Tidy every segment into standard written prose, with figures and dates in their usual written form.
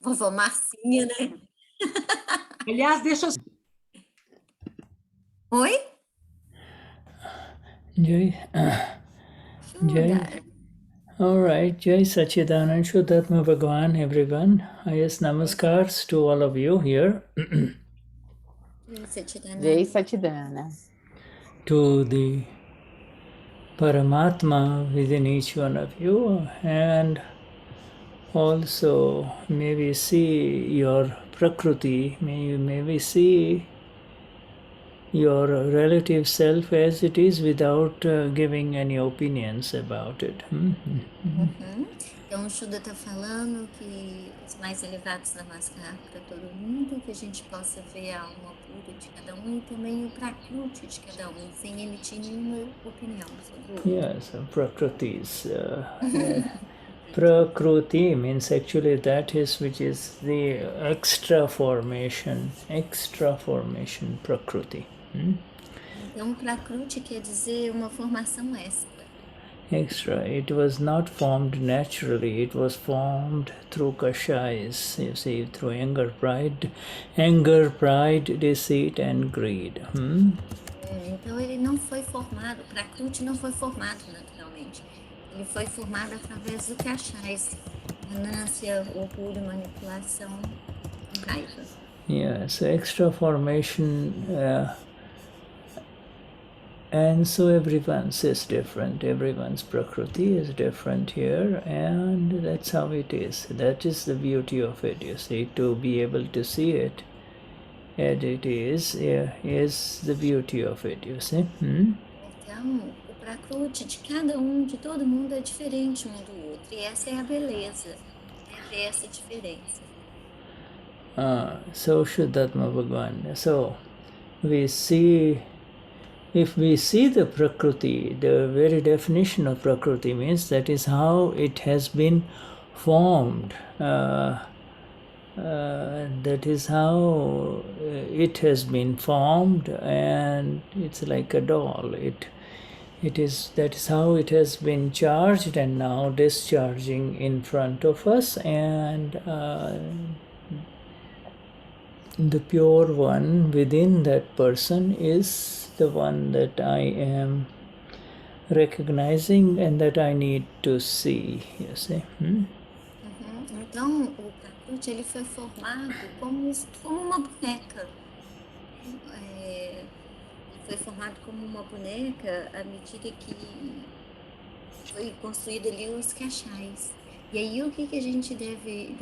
Vovó Marcinha, né? Aliás, deixa eu... Oi? Jai. Shuddha. All right. Jai Sachidanand Shuddhatma Bhagavan, everyone. Highest namaskars to all of you here. Jai Satidana. To the Paramatma within each one of you, and also may we see your Prakriti, may we see your relative self as it is without giving any opinions about it. Então, o Shuddha está falando que os mais elevados namaskar para todo mundo, que a gente possa ver a alma pura de cada um e também o Prakriti de cada um, sem emitir nenhuma opinião sobre o outro. Yes, Prakritis. Prakriti means actually that is which is the extra formation Prakriti. Então, Prakriti quer dizer uma formação extra. Extra. It was not formed naturally. It was formed through kashayas. You see, through anger, pride, deceit, and greed. Então, ele não foi formado, Prakriti não foi formado naturalmente. Ele foi formado através do kashais, ganância, orgulho, manipulação e raiva. Yeah, so extra formation, and so everyone's is different. Everyone's prakriti is different here, and that's how it is. That is the beauty of it, you see, to be able to see it as it is the beauty of it, you see. Então, o prakriti de cada de todo mundo é diferente um do outro, e essa é a beleza, é ver essa diferença. So Vishuddhatma Bhagavan. So we see, if we see the Prakriti, the very definition of Prakriti means that is how it has been formed. That is how it has been formed, and it's like a doll. That is how it has been charged and now discharging in front of us, and the pure one within that person is the one that I am recognizing and that I need to see, you see. Então, o prakriti ele foi formado como uma boneca. Ele foi formado como uma boneca à medida que foi construído ali os kashais. E aí o que a gente deve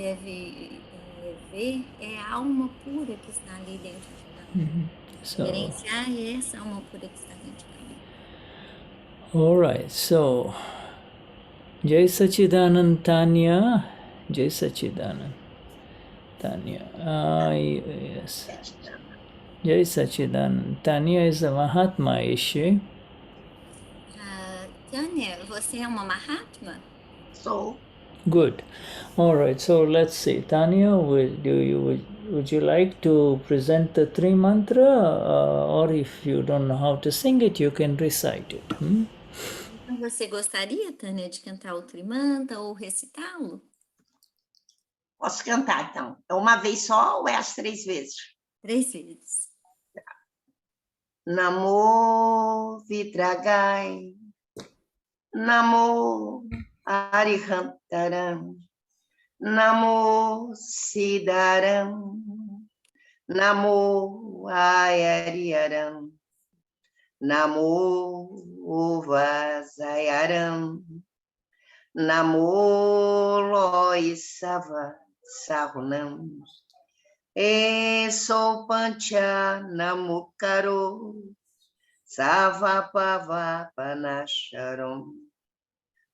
ver é a alma pura que está ali dentro de cada um. Experienciar essa alma pura que está dentro de cada um. All right, so Jai Sachidanand Tanya. Jai Sachidanand Tanya. Yes. Jai Sachidanand. Tanya is a Mahatma, is she? Tanya, você é uma Mahatma? Sou. Good. All right. So let's see. Tanya, would you like to present the three mantra, or if you don't know how to sing it, you can recite it. Então você gostaria, Tânia, de cantar o Trimanta ou recitá-lo? Posso cantar, então. É uma vez só ou é as 3 vezes? 3 vezes. Namo Vitragai, Namo Arihantaram, Namo Siddharam, Namo Ayariyaram, Namo Vasayaram, Namo Loisava Sarunam, Eso Pancha Namukaro, Savapava Panasharam,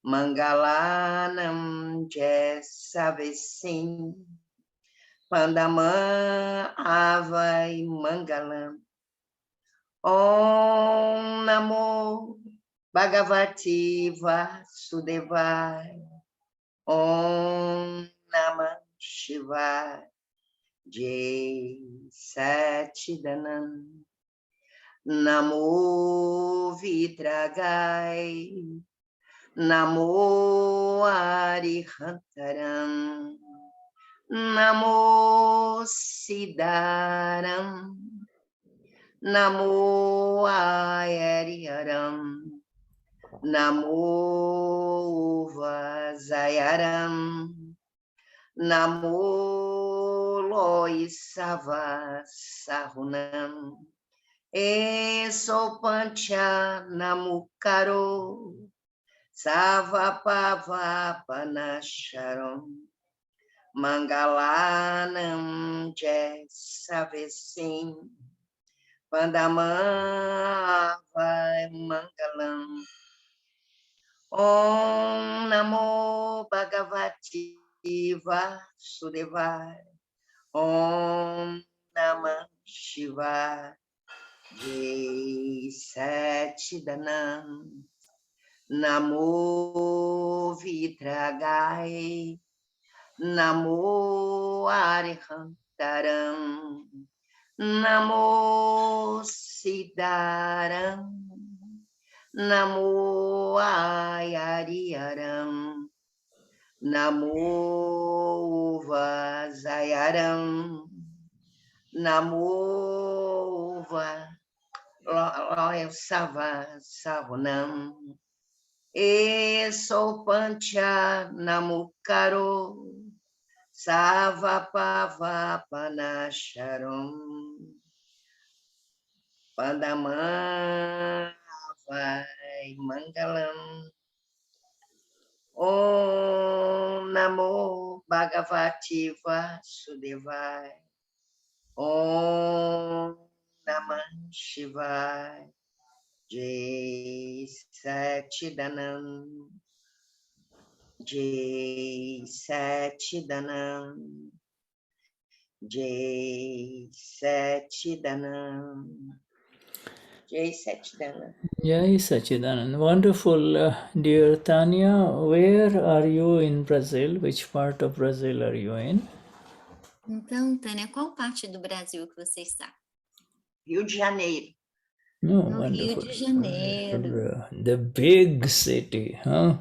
Mangalanam Jesavesim, Pandamam Avai Mangalam, Om Namo Bhagavati Vasudevaya, Om Namah Shivaya, Jai Satchidanand, Namo Vitragai, Namo Arihantaram, Namo Siddharam, Namo Ayariharam, Namo Vazayaram, Namo Loisava Sahunam, Eso Pancha Namukaro, Savapavapanasharam, Mangalanam Jesavesim, Pandamava Mangalam. Om Namo Bhagavati Vasudevaya. Om Namah Shivaya. Jai Satchidanam. Namo Vitragai. Namo Arihantaram. Namo Siddharam. Namo Ayariharam. Namo Vazayaram. Namo Loisava Sahunam. Eso Pancha Namukaro, Savapavapanasharam, Pandamavai Mangalam. Om Namo Bhagavati Vasudevaya. Om Namah Shivaya. Jai Satchidanam. Jai Satchidanam. Jai Satchidanam. Jai Satchidanam. Jai Sachidanand. Wonderful, dear Tanya. Where are you in Brazil? Which part of Brazil are you in? Então, Tânia, qual parte do Brasil que você está? Rio de Janeiro. No, No Rio wonderful. de Janeiro. The big city, huh?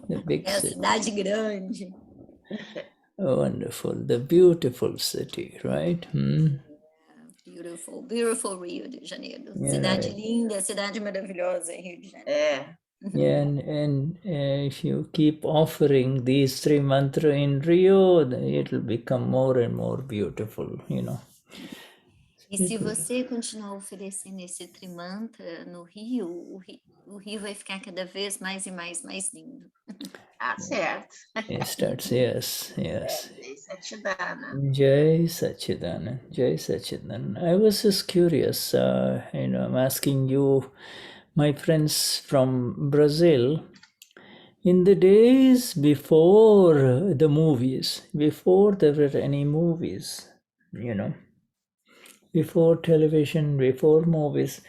The big É a city. cidade grande. Wonderful. The beautiful city, right? Beautiful, beautiful Rio de Janeiro. Yeah, Cidade right. linda, cidade maravilhosa, Rio de Janeiro. É. Yeah, and if you keep offering these three mantras in Rio, it will become more and more beautiful, you know. E se você continuar oferecendo esse trimantra no Rio, o Rio vai ficar cada vez mais e mais lindo. Tá certo. It starts, yes. Jai Satchidanam. Jai Sachidanand, Jai Sachidanand. I was just curious, I'm asking you, my friends from Brazil, in the days before the movies, before there were any movies, before television, before movies,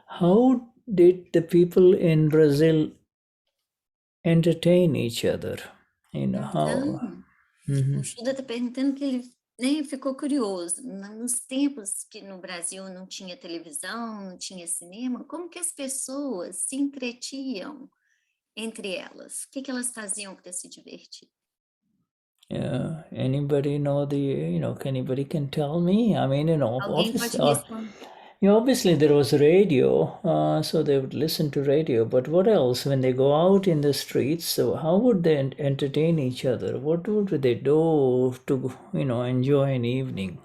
how did the people in Brazil entertain each other? How? O Shuddha está perguntando que ele ficou curioso. Nos tempos que no Brasil não tinha televisão, não tinha cinema, como que as pessoas se entretiam entre elas? O que elas faziam para se divertir? Anybody know anybody can tell me? I mean, Alguém pode responder? obviously there was radio, so they would listen to radio, but what else? When they go out in the streets, so how would they entertain each other? What would they do to, enjoy an evening?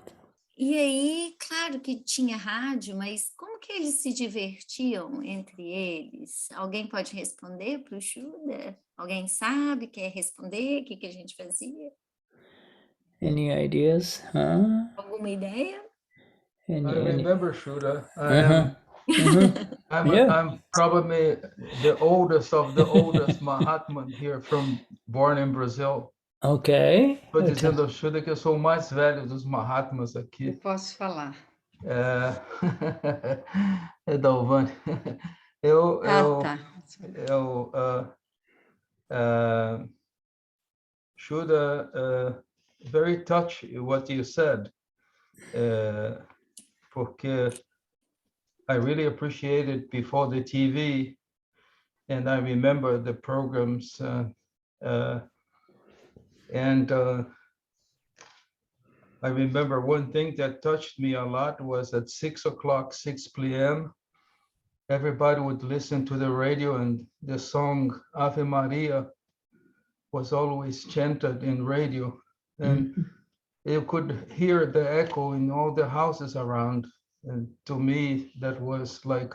E aí, claro que tinha rádio, mas como que eles se divertiam entre eles? Alguém pode responder para o Shuddha? Alguém sabe, quer responder? O que a gente fazia? Any ideas? Huh? Alguma ideia? I remember, Shuddha. I'm probably the oldest of the oldest Mahatma here born in Brazil. Okay. Estou dizendo ao Shuddha que eu sou o mais velho dos Mahatmas aqui. Eu posso falar. É da Alvane. Shuddha, very touchy what you said, porque I really appreciated before the TV, and I remember the programs, and I remember one thing that touched me a lot was at 6 o'clock, 6 p.m., everybody would listen to the radio and the song Ave Maria was always chanted in radio. And you could hear the echo in all the houses around. And to me, that was like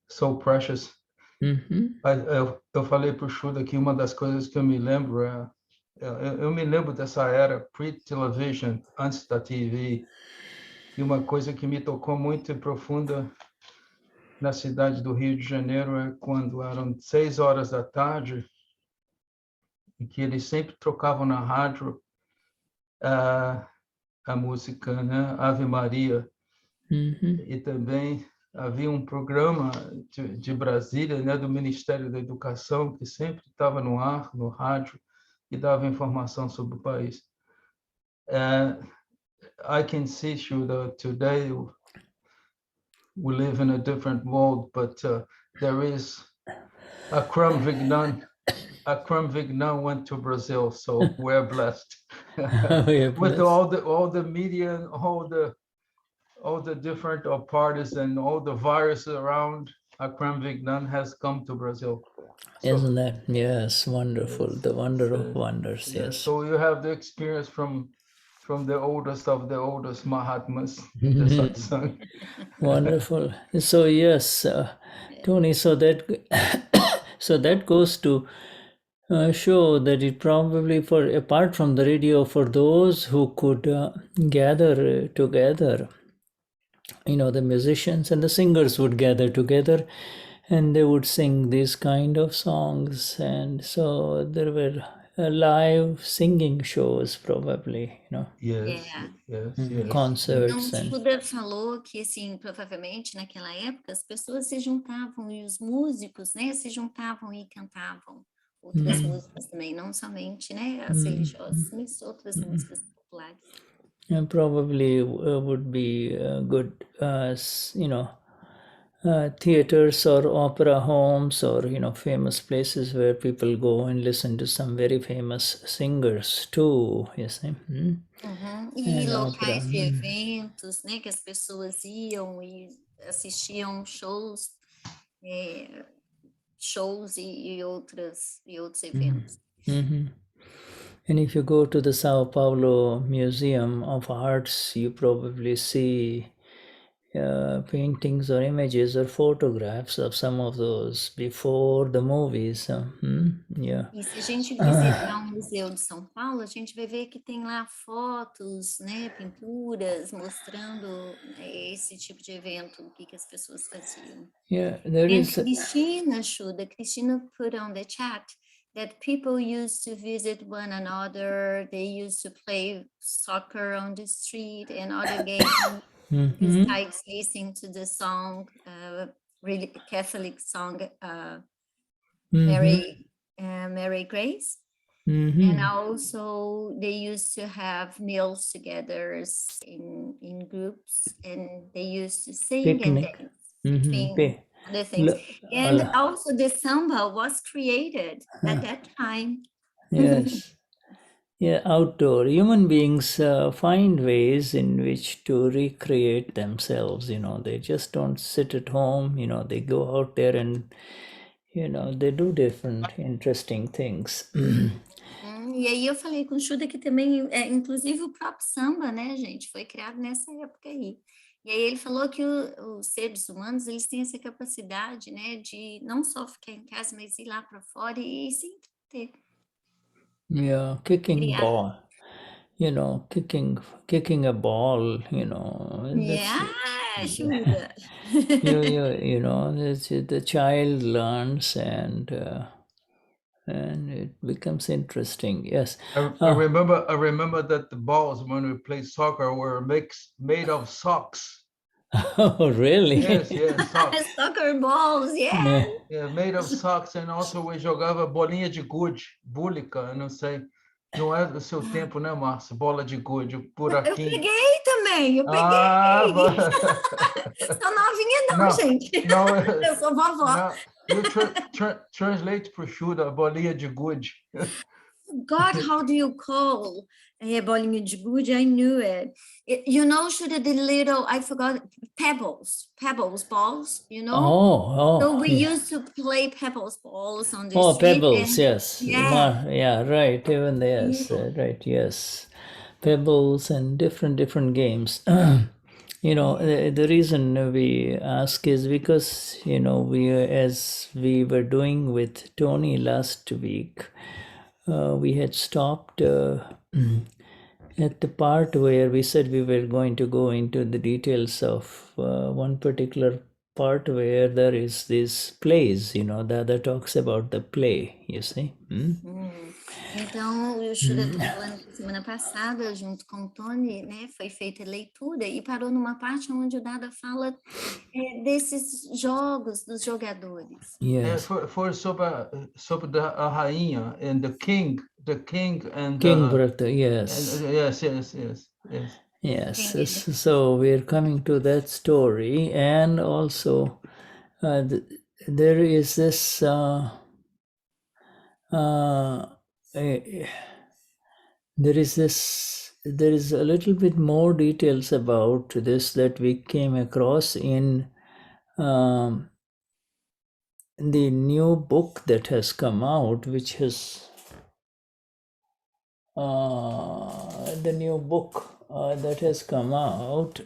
so precious. Eu falei para o Shuddha que uma das coisas que eu me lembro eu me lembro dessa era pre-television, antes da TV, e uma coisa que me tocou muito e profunda na cidade do Rio de Janeiro é quando eram 6 horas da tarde e que eles sempre trocavam na rádio a música, né, Ave Maria, e também havia um programa de Brasília, né, do Ministério da Educação, que sempre estava no ar, no rádio, e dava informação sobre o país. I can see, Shuddha, today we live in a different world, but there is Akram Vignan. Akram Vignan went to Brazil, so we're blessed. With all the media and all the different parties and all the viruses around, Akram Vignan has come to Brazil. Isn't that, yes, wonderful, the wonder of wonders, yes. So you have the experience from the oldest of the oldest Mahatmas, the satsang. Wonderful. So yes, Tony, so that goes to show that it probably, for apart from the radio, for those who could gather together, the musicians and the singers would gather together and they would sing these kind of songs. And so there were live singing shows probably, Yes. concerts. Então, Shuddha falou que, assim, provavelmente naquela época as pessoas se juntavam e os músicos, né, se juntavam e cantavam outras músicas também, não somente, né, as religiosas, mas outras músicas populares. And probably would be good, theaters or opera homes or, famous places where people go and listen to some very famous singers too, you see. E locais de eventos, né, que as pessoas iam e assistiam shows e outros eventos. And if you go to the Sao Paulo Museum of Arts, you probably see paintings or images or photographs of some of those before the movies. E se a gente visitar o Museu de São Paulo, a gente vai ver que tem lá fotos, né, pinturas, mostrando esse tipo de evento, o que as pessoas faziam. Christina put on the chat that people used to visit one another, they used to play soccer on the street and other games besides listening to the song, really Catholic song, Mary Grace. And also they used to have meals together in groups, and they used to sing and dance. Other things. And also the samba was created at that time. Yes. Yeah, outdoor. Human beings find ways in which to recreate themselves, they just don't sit at home, they go out there and, they do different interesting things. E aí eu falei com o Shuddha que também, inclusive o próprio samba, né, gente, foi criado nessa época aí. E aí ele falou que os seres humanos, eles têm essa capacidade, né, de não só ficar em casa, mas ir lá para fora e se entreter. Yeah, kicking ball, kicking a ball, Yeah, Shuddha. the child learns and it becomes interesting. Yes. I remember that the balls when we played soccer were made of socks. Oh, really? Yes, socks. Soccer balls, yeah. Yeah, made of socks, and also we jogava bolinha de gude, búlica, eu não sei. Não é do seu tempo, né, Marcia? Bola de gude, buraquinho. Eu peguei também, eu peguei. Sou novinha não, gente. Não, eu sou vovó. Não. You translate para o Shuddha, bolinha de gude. God, how do you call bolinha de gude? I knew it. You know, Shuddha, the little, I forgot, pebbles, balls, you know? So we used to play pebbles balls on the street. Pebbles, And, yes. yeah. Right. Even yes, right, yes. Pebbles and different games. The reason we ask is because, as we were doing with Tony last week, we had stopped at the part where we said we were going to go into the details of one particular part where there is this plays, the other talks about the play, you see. Então, o Shuddha está falando que semana passada, junto com o Tony, né, foi feita a leitura e parou numa parte onde o Dada fala desses jogos, dos jogadores. Yes. For sobre a rainha and the king and King brother, yes. Yes. So we're coming to that story, and also there is this there is a little bit more details about this that we came across in the new book that has come out, which has the new book that has come out,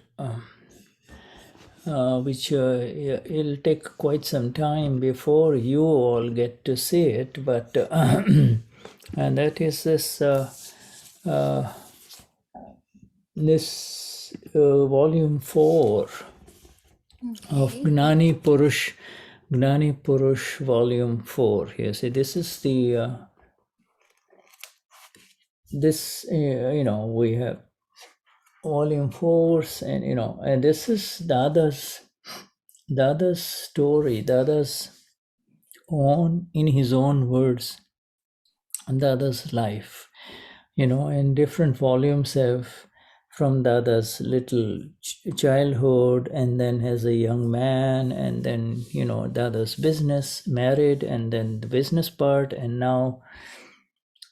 which it'll take quite some time before you all get to see it, but and that is this volume 4 of Gnani Purush volume 4. You see, this is the we have volume 4, and and this is Dada's story, Dada's own, in his own words, Dada's life, and different volumes have from Dada's little childhood, and then as a young man, and then Dada's business, married, and then the business part, and now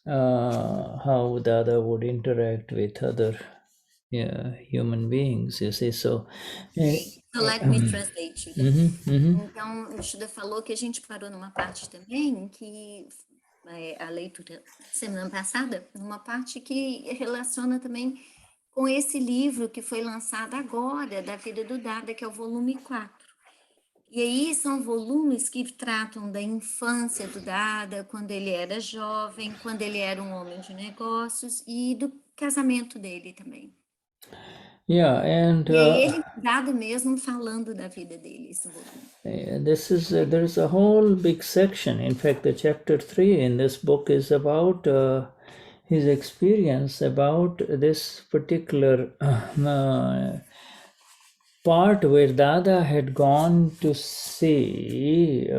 how Dada would interact with other human beings, you see. So let me translate you. Então, o Shuddha falou que a gente parou numa parte também que a leitura semana passada, numa parte que relaciona também com esse livro que foi lançado agora, da vida do Dada, que é o volume 4. E aí são volumes que tratam da infância do Dada, quando ele era jovem, quando ele era um homem de negócios, e do casamento dele também. Yeah, and e aí ele, Dada mesmo, falando da vida dele, esse volume. This is there's a whole big section. In fact, the chapter 3 in this book is about his experience about this particular part where Dada had gone to see.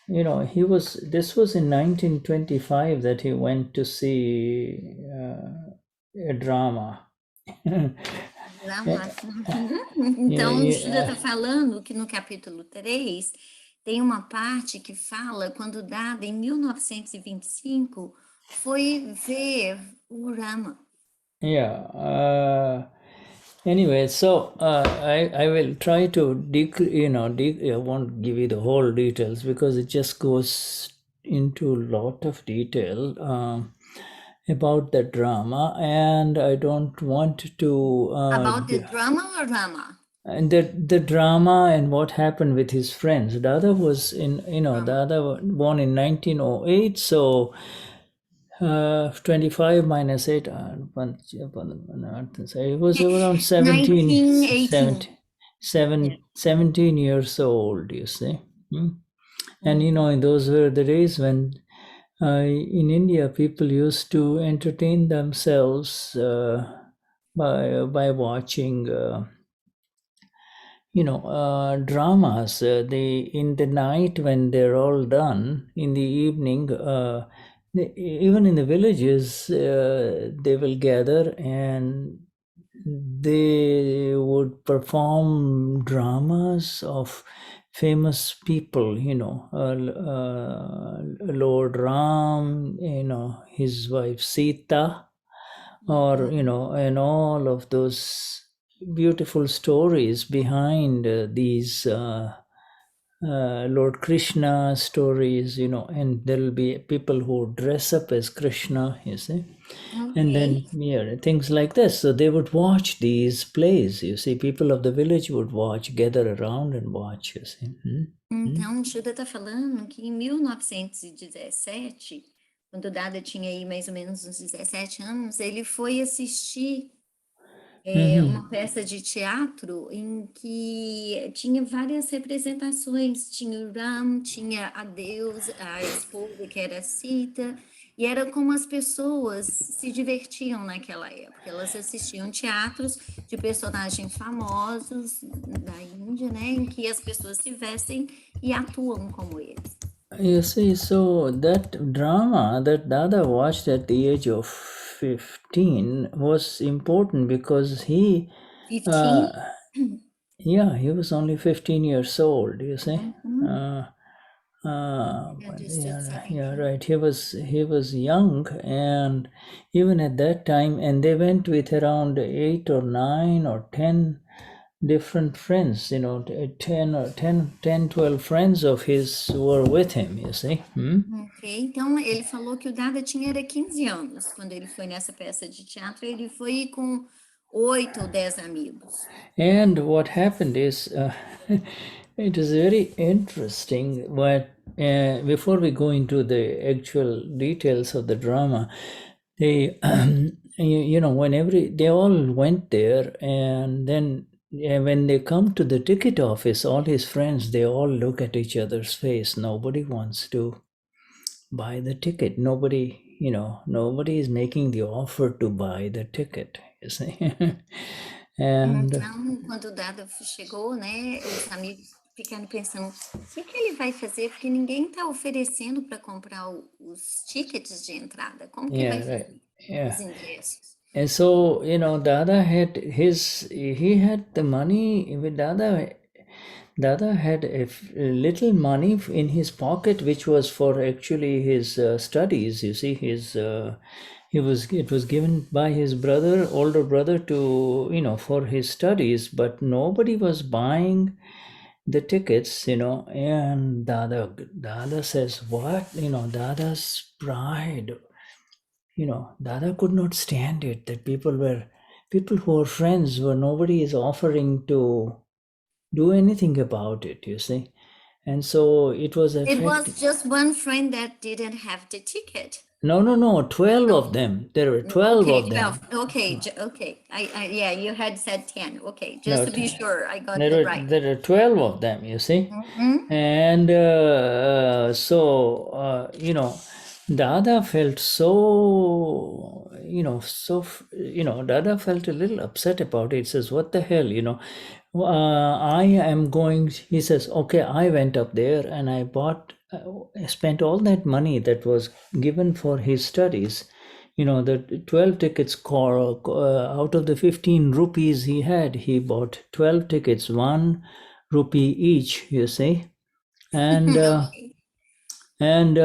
This was in 1925 that he went to see a drama. Então, o Shuddha está falando que no capítulo 3 tem uma parte que fala quando Dada, em 1925, foi ver o Rama. Anyway, so I will try to I won't give you the whole details because it just goes into a lot of detail about the drama, and I don't want to about the drama or Rama? And the drama and what happened with his friends. Dada was Dada born in 1908, so 25 minus 8, it was around 17 years old, you see. And those were the days when in India people used to entertain themselves by watching dramas. In the night when they're all done, in the evening, even in the villages, they will gather and they would perform dramas of famous people, Lord Ram, his wife Sita, or, and all of those beautiful stories behind these Lord Krishna stories, and there'll be people who dress up as Krishna, you see. And then, things like this. So they would watch these plays, you see. People of the village would watch, gather around and watch, you see. Então, Shuddha está falando que em 1917, quando o Dada tinha aí mais ou menos uns 17 anos, ele foi assistir uma peça de teatro em que tinha várias representações. Tinha o Ram, tinha a deusa, a esposa, que era a Sita, e era como as pessoas se divertiam naquela época. Elas assistiam teatros de personagens famosos da Índia, né, em que as pessoas se vestem e atuam como eles. You see, so that drama that Dada watched at the age of 15 was important because he 15? he was only 15 years old, you see. Right. He was young, and even at that time, and they went with around 8 or 9 or 10 different friends, 12 friends of his were with him, you see. Ok, então ele falou que o Dada tinha 15 anos quando ele foi nessa peça de teatro. Ele foi com 8 ou 10 amigos. And what happened is, it is very interesting. Before we go into the actual details of the drama, they, they all went there, and then when they come to the ticket office, all his friends, they all look at each other's face. Nobody wants to buy the ticket. Nobody is making the offer to buy the ticket, you see. And então, quando o Dada chegou, né, os amigos ficaram pensando, o que ele vai fazer? Porque ninguém está oferecendo para comprar os tickets de entrada. Como que vai fazer os ingressos? And so, Dada had he had the money. With Dada had a little money in his pocket, which was for actually his studies. You see, it was given by his older brother to, for his studies, but nobody was buying the tickets, and Dada says, what? Dada's pride, Dada could not stand it that people who were friends nobody is offering to do anything about it, you see. And so it was It was just one friend that didn't have the ticket. No, 12 of them. There were 12 of them. Okay. Yeah, you had said 10. Okay, just to be sure I got that right. There are 12 of them, you see. And so, Dada felt so, Dada felt a little upset about it. He says, what the hell, I am going, he says, okay, I went up there and I spent all that money that was given for his studies. The 12 tickets out of the 15 rupees he had, he bought 12 tickets, 1 rupee each, you see. And and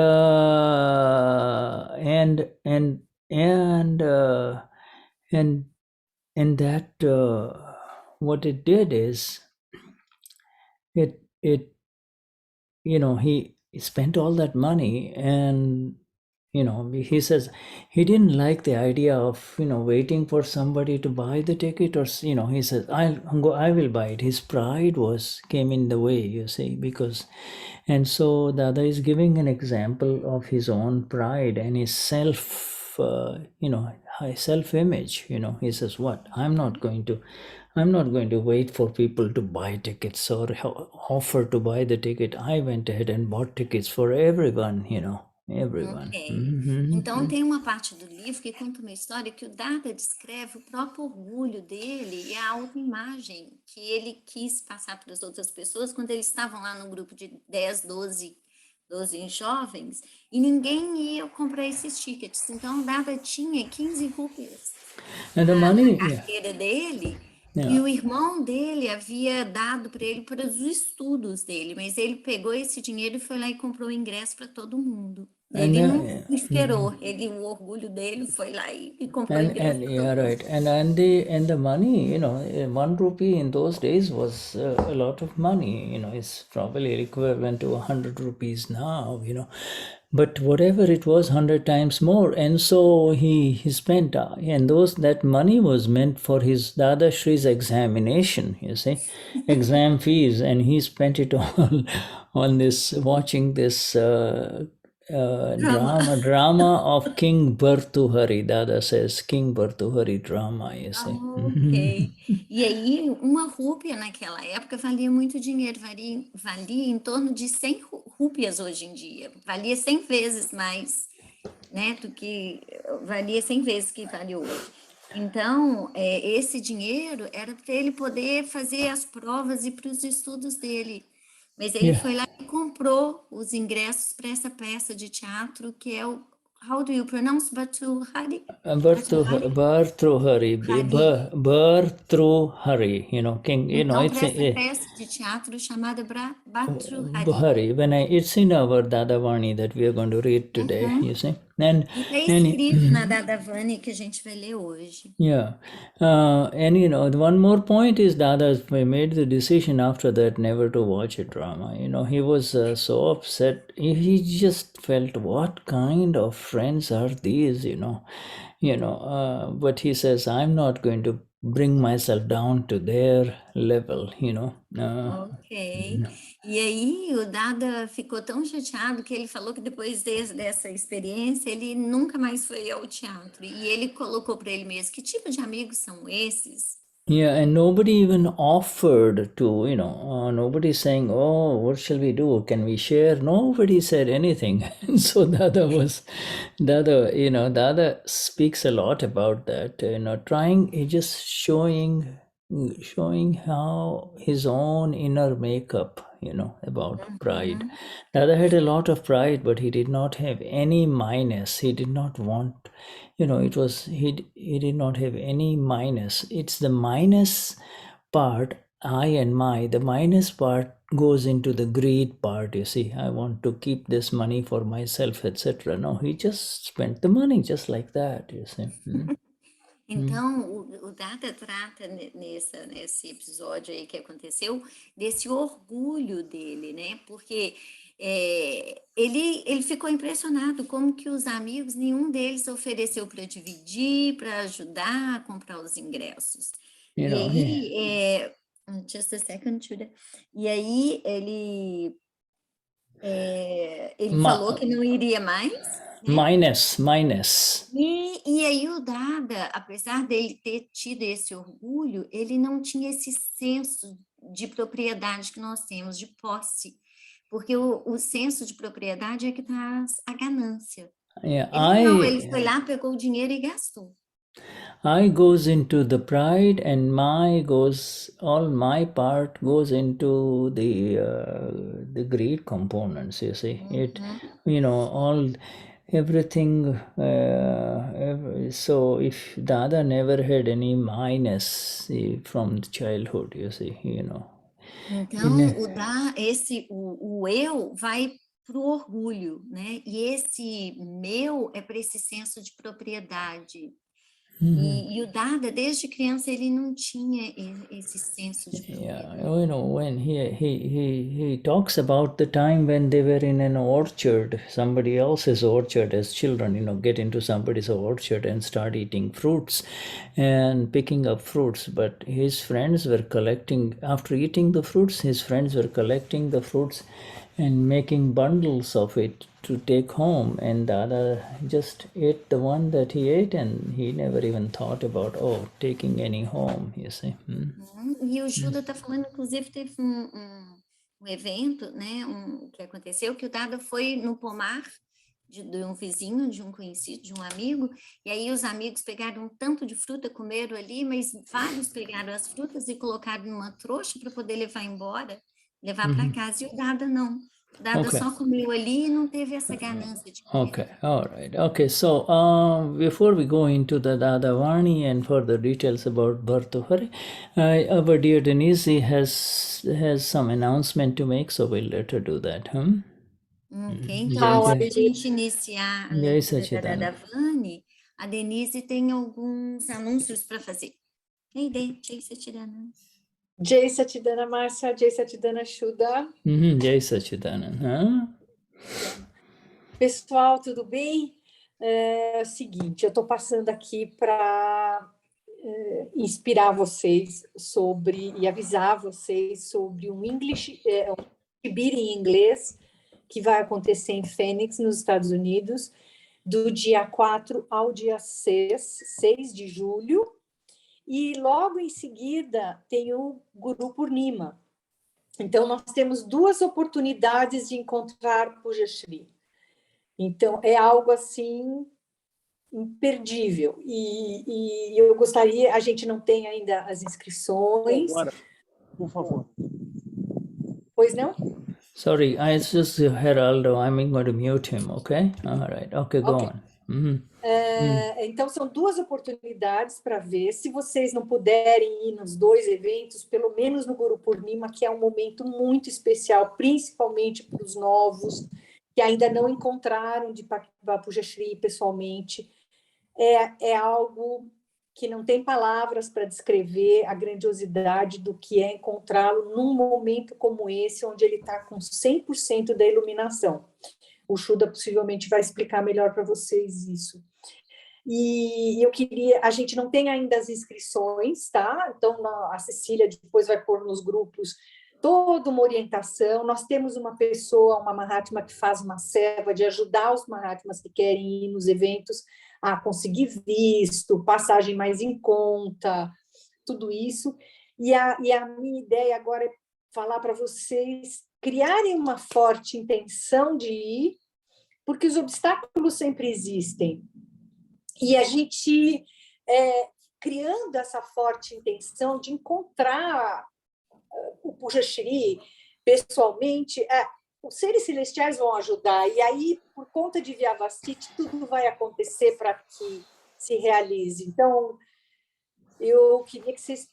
that what it did is it he spent all that money, and he says he didn't like the idea of waiting for somebody to buy the ticket, or he says I will buy it. His pride came in the way, you see, and so Dada is giving an example of his own pride and his high self-image. He says, what, I'm not going to wait for people to buy tickets or offer to buy the ticket. I went ahead and bought tickets for everyone, everyone. Ok. Então tem uma parte do livro que conta uma história que o Dada descreve o próprio orgulho dele e a autoimagem que ele quis passar para as outras pessoas quando eles estavam lá no grupo de 10, 12 jovens e ninguém ia comprar esses tickets. Então o Dada tinha 15 rupias na carteira dele E o irmão dele havia dado para ele para os estudos dele, mas ele pegou esse dinheiro e foi lá e comprou o ingresso para todo mundo. Ele não esperou, o orgulho dele foi lá e comprou o ingresso para todo mundo. right, and the money, you know, 1 rupee in those days was a lot of money. You know, it's probably equivalent to 100 rupees now. You know, but whatever it was, 100 times more. And so he spent, and that money was meant for his Dadashri's examination. You see, exam fees, and he spent it all on this, watching this. Drama of King Bhartruhari. Dada says King Bhartruhari drama, you see. Ok. E aí, uma rúpia naquela época valia muito dinheiro, valia em torno de 100 rúpias hoje em dia. Valia 100 vezes mais, né, valia 100 vezes que vale hoje. Então, esse dinheiro era para ele poder fazer as provas e para os estudos dele. Mas ele foi lá e comprou os ingressos para essa peça de teatro, que é o... How do you pronounce Bhartruhari? Bhartruhari, you know, King, you know, Então, it's para essa peça de teatro chamada Bhartruhari. it's in our Dadavani that we are going to read today, you see. E está escrito na Dadavani que a gente vai ler hoje. And you know, one more point is Dada made the decision after that never to watch a drama. You know, he was so upset. He just felt, what kind of friends are these? You know, but he says, I'm not going to bring myself down to their level. You know. Ok. E aí o Dada ficou tão chateado que ele falou que depois dessa experiência ele nunca mais foi ao teatro. E ele colocou para ele mesmo, que tipo de amigos são esses? Yeah, and nobody even offered to, you know, nobody saying, oh, what shall we do? Can we share? Nobody said anything. And so Dada, you know, Dada speaks a lot about that, you know, just showing how his own inner makeup, you know, about pride. Dada had a lot of pride, but he did not have any minus. He did not want, you know, it was, he did not have any minus. It's the minus part, I and my, the minus part goes into the greed part, you see. I want to keep this money for myself, etc. No, he just spent the money just like that, you see. Então, o Dada trata nesse episódio aí que aconteceu, desse orgulho dele, né? Porque ele ficou impressionado como que os amigos, nenhum deles ofereceu para dividir, para ajudar a comprar os ingressos. You e know, aí, just a second, Shuddha. E aí ele falou que não iria mais, né? Minus. E aí o Dada, apesar dele ter tido esse orgulho, ele não tinha esse senso de propriedade que nós temos, de posse. Porque o senso de propriedade é que traz a ganância. Ele foi lá, pegou o dinheiro e gastou. I goes into the pride, and all my part goes into the greed components, you see. It, you know, everything. So if Dada never had any minus from childhood, you see, you know. Então, o eu vai para o orgulho, né? E esse meu é para esse senso de propriedade. E o Dada, desde criança, ele não tinha esse senso de propriedade. Yeah, you know, when he talks about the time when they were in an orchard, somebody else's orchard as children, you know, get into somebody's orchard and start eating fruits and picking up fruits. But his friends were collecting, after eating the fruits, his friends were collecting the fruits and making bundles of it to take home, and Dada just ate the one that he ate, and he never even thought about taking any home, you see. E o Shuddha está falando, inclusive, teve um evento, né, que aconteceu, que o Dada foi no pomar de um vizinho, de um conhecido, de um amigo, e aí os amigos pegaram um tanto de fruta, comeram ali, mas vários pegaram as frutas e colocaram numa trouxa para poder levar embora, levar para casa, e o Dada não. Dada Okay. só comeu ali e não teve essa ganância de comer. Okay, all right. Okay, so before we go into the Dadavani and further details about Bhartruhari, our dear Denise has some announcement to make, so we'll let her do that. Ok, então Jai, antes Jai. da gente iniciar a Jai leitura da Sachidananda. Dadavani, a Denise tem alguns anúncios para fazer. Ei, Jai Sachidananda. Jai Satidana Marcia, Jai Satidana Shuddha. Jai Sachidananda. Pessoal, tudo bem? É o seguinte, eu estou passando aqui para inspirar vocês sobre e avisar vocês sobre um Shibiri em inglês que vai acontecer em Phoenix, nos Estados Unidos, do dia 4 ao dia 6 de julho. E logo em seguida tem o Guru Purnima. Então, nós temos duas oportunidades de encontrar Puja Shri. Então, é algo assim imperdível. E eu gostaria, a gente não tem ainda as inscrições. Agora, por favor. Pois não? Sorry, I just Geraldo, I'm going to mute him, okay? All right, okay, go Okay. on. Mm-hmm. Então, são duas oportunidades para ver. Se vocês não puderem ir nos dois eventos, pelo menos no Guru Purnima, que é um momento muito especial, principalmente para os novos, que ainda não encontraram de Puja Shri pessoalmente. É algo que não tem palavras para descrever a grandiosidade do que é encontrá-lo num momento como esse, onde ele está com 100% da iluminação. O Shuddha possivelmente vai explicar melhor para vocês isso. E eu queria... A gente não tem ainda as inscrições, tá? Então, a Cecília depois vai pôr nos grupos toda uma orientação. Nós temos uma pessoa, uma Mahatma, que faz uma serva de ajudar os Mahatmas que querem ir nos eventos a conseguir visto, passagem mais em conta, tudo isso. E a minha ideia agora é falar para vocês criarem uma forte intenção de ir, porque os obstáculos sempre existem. E a gente, criando essa forte intenção de encontrar o Puja Shri pessoalmente, os seres celestiais vão ajudar, e aí, por conta de Vyavasthit, tudo vai acontecer para que se realize. Então, eu queria que vocês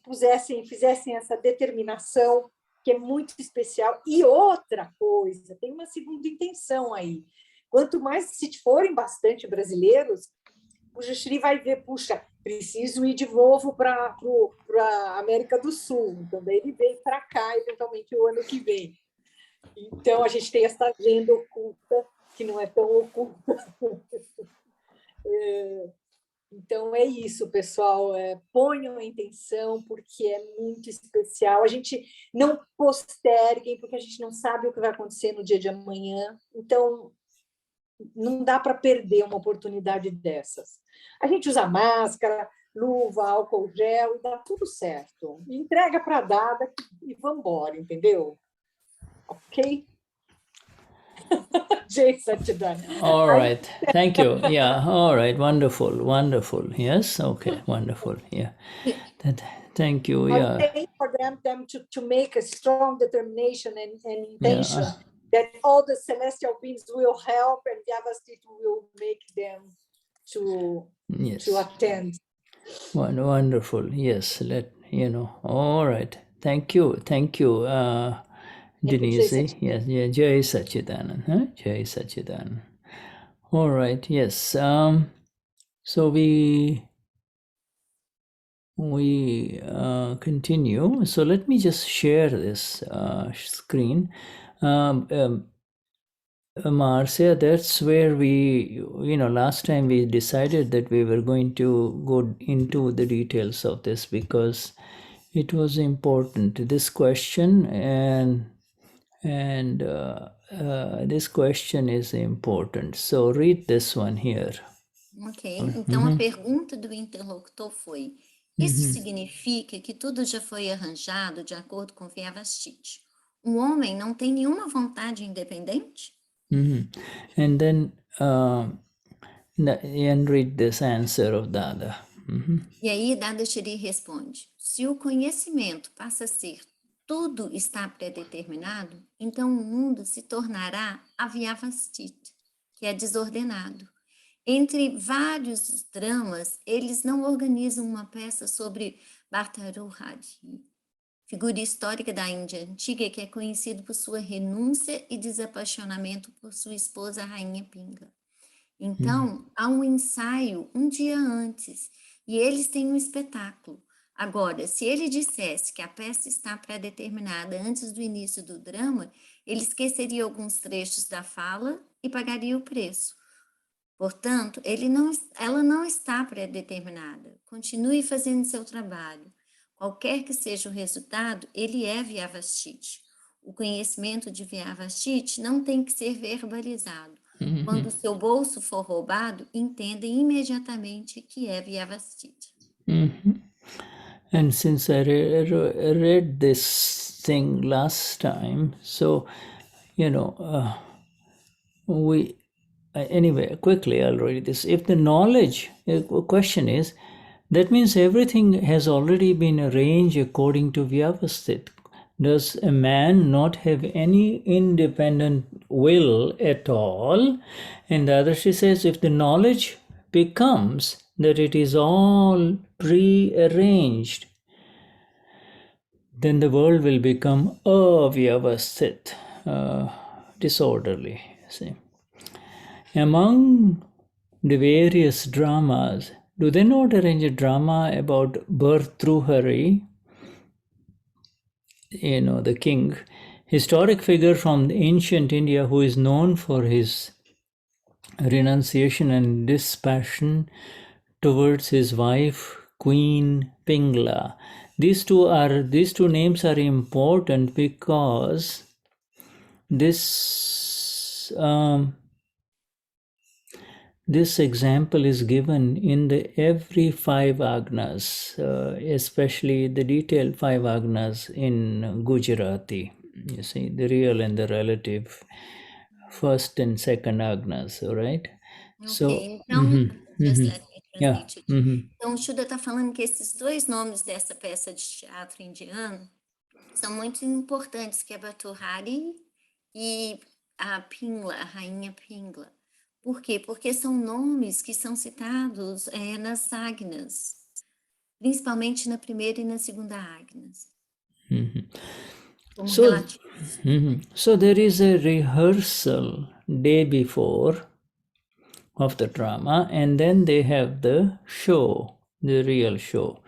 fizessem essa determinação, que é muito especial. E outra coisa, tem uma segunda intenção aí. Quanto mais, se forem bastante brasileiros, o Shri vai ver, puxa, preciso ir de novo para a América do Sul. Então, daí ele vem para cá, eventualmente, o ano que vem. Então, a gente tem essa agenda oculta, que não é tão oculta. Então, é isso, pessoal. Ponham a intenção, porque é muito especial. A gente não posterguem, porque a gente não sabe o que vai acontecer no dia de amanhã. Então, não dá para perder uma oportunidade dessas. A gente usa máscara, luva, álcool gel, e dá tudo certo. Entrega para a Dada e vamos embora, entendeu? Ok? Jai Satidana. All right, thank you. Yeah, all right, wonderful, wonderful. Yes, okay, wonderful. Yeah, thank you. I'm Yeah, praying for them to make a strong determination and intention that all the celestial beings will help, and Vyavasthit will make them to attend. Wonderful. Yes, all right. Thank you, Denise. Yes, yeah, Jai Sachidanand. Jai Sachidanand. All right. Yes. So we continue. So let me just share this screen. Marcia, that's where we, last time we decided that we were going to go into the details of this because it was important. This question and this question is important. So read this one here. Ok, então a pergunta do interlocutor foi: isso significa que tudo já foi arranjado de acordo com Vyavasthit? O homem não tem nenhuma vontade independente? And then and read this answer of Dada. E aí Dadashri responde: se o conhecimento passa a ser tudo está predeterminado, então o mundo se tornará avyavasthit, que é desordenado. Entre vários dramas, eles não organizam uma peça sobre Bhartruhari, figura histórica da Índia antiga que é conhecido por sua renúncia e desapaixonamento por sua esposa, a rainha Pingla. Então, há um ensaio um dia antes e eles têm um espetáculo. Agora, se ele dissesse que a peça está pré-determinada antes do início do drama, ele esqueceria alguns trechos da fala e pagaria o preço. Portanto, ela não está pré-determinada. Continue fazendo seu trabalho. Qualquer que seja o resultado, ele é Vyavasthit. O conhecimento de Vyavasthit não tem que ser verbalizado. Quando o seu bolso for roubado, entenda imediatamente que é Vyavasthit. And since I read this thing last time, so, anyway, quickly I'll read this. If the knowledge, question is, that means everything has already been arranged according to Vyavasthit. Does a man not have any independent will at all? And the other, she says, if the knowledge becomes that it is all prearranged, then the world will become avyavasthit, disorderly. See, among the various dramas, do they not arrange a drama about Bhartruhari, the king, historic figure from ancient India who is known for his renunciation and dispassion towards his wife, Queen Pingla. These two names are important because this example is given in every 5 agnas, especially the detailed 5 agnas in Gujarati. You see, the real and the relative, first and second agnas, all right? Ok, então, just let me translate it. Então, o Shuddha está falando que esses dois nomes dessa peça de teatro indiano são muito importantes, que é Bhartruhari e a Pingla, a rainha Pingla. Por quê? Porque são nomes que são citados nas agnas, principalmente na primeira e na segunda agnas. Como relativos. So there is a rehearsal day before of the drama, and then they have the show, the real show.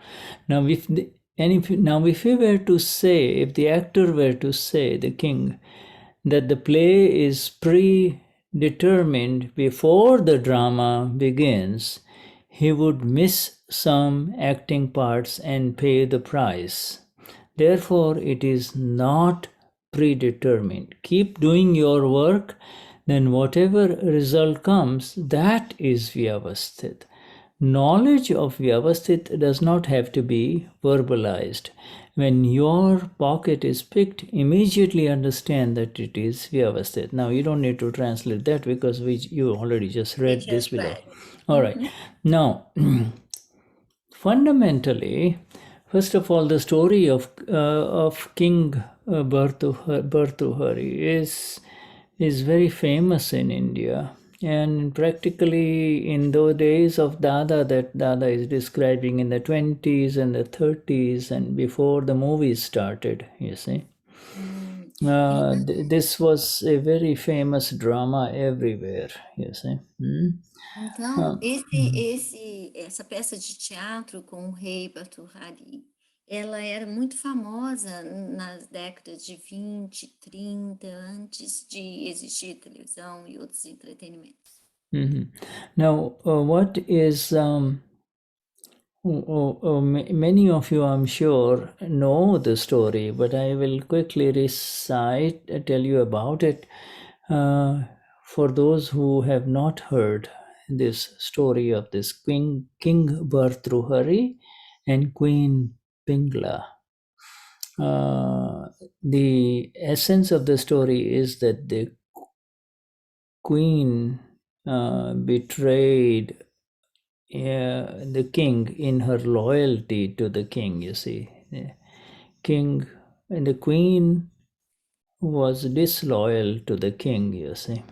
Now, if we were to say, if the actor were to say, the king, that the play is predetermined before the drama begins, he would miss some acting parts and pay the price. Therefore, it is not predetermined. Keep doing your work, then whatever result comes, that is Vyavasthit. Knowledge of Vyavasthit does not have to be verbalized. When your pocket is picked, immediately understand that it is Vyavasthit. Now, you don't need to translate that because you already just read this below. All right. Now, fundamentally, first of all, the story of King Bhartruhari is very famous in India. And practically in those days of Dada, that Dada is describing in the 20s and the 30s and before the movies started, you see. This was a very famous drama everywhere, you see. Então, essa peça de teatro com o rei Bhartruhari, ela era muito famosa nas décadas de 20, 30, antes de existir televisão e outros entretenimentos. Now, what is... many of you, I'm sure, know the story, but I will quickly tell you about it for those who have not heard this story of this King Bhartruhari and Queen Pingla. The essence of the story is that the queen betrayed the king in her loyalty to the king, you see. The king and the queen was disloyal to the king, you see.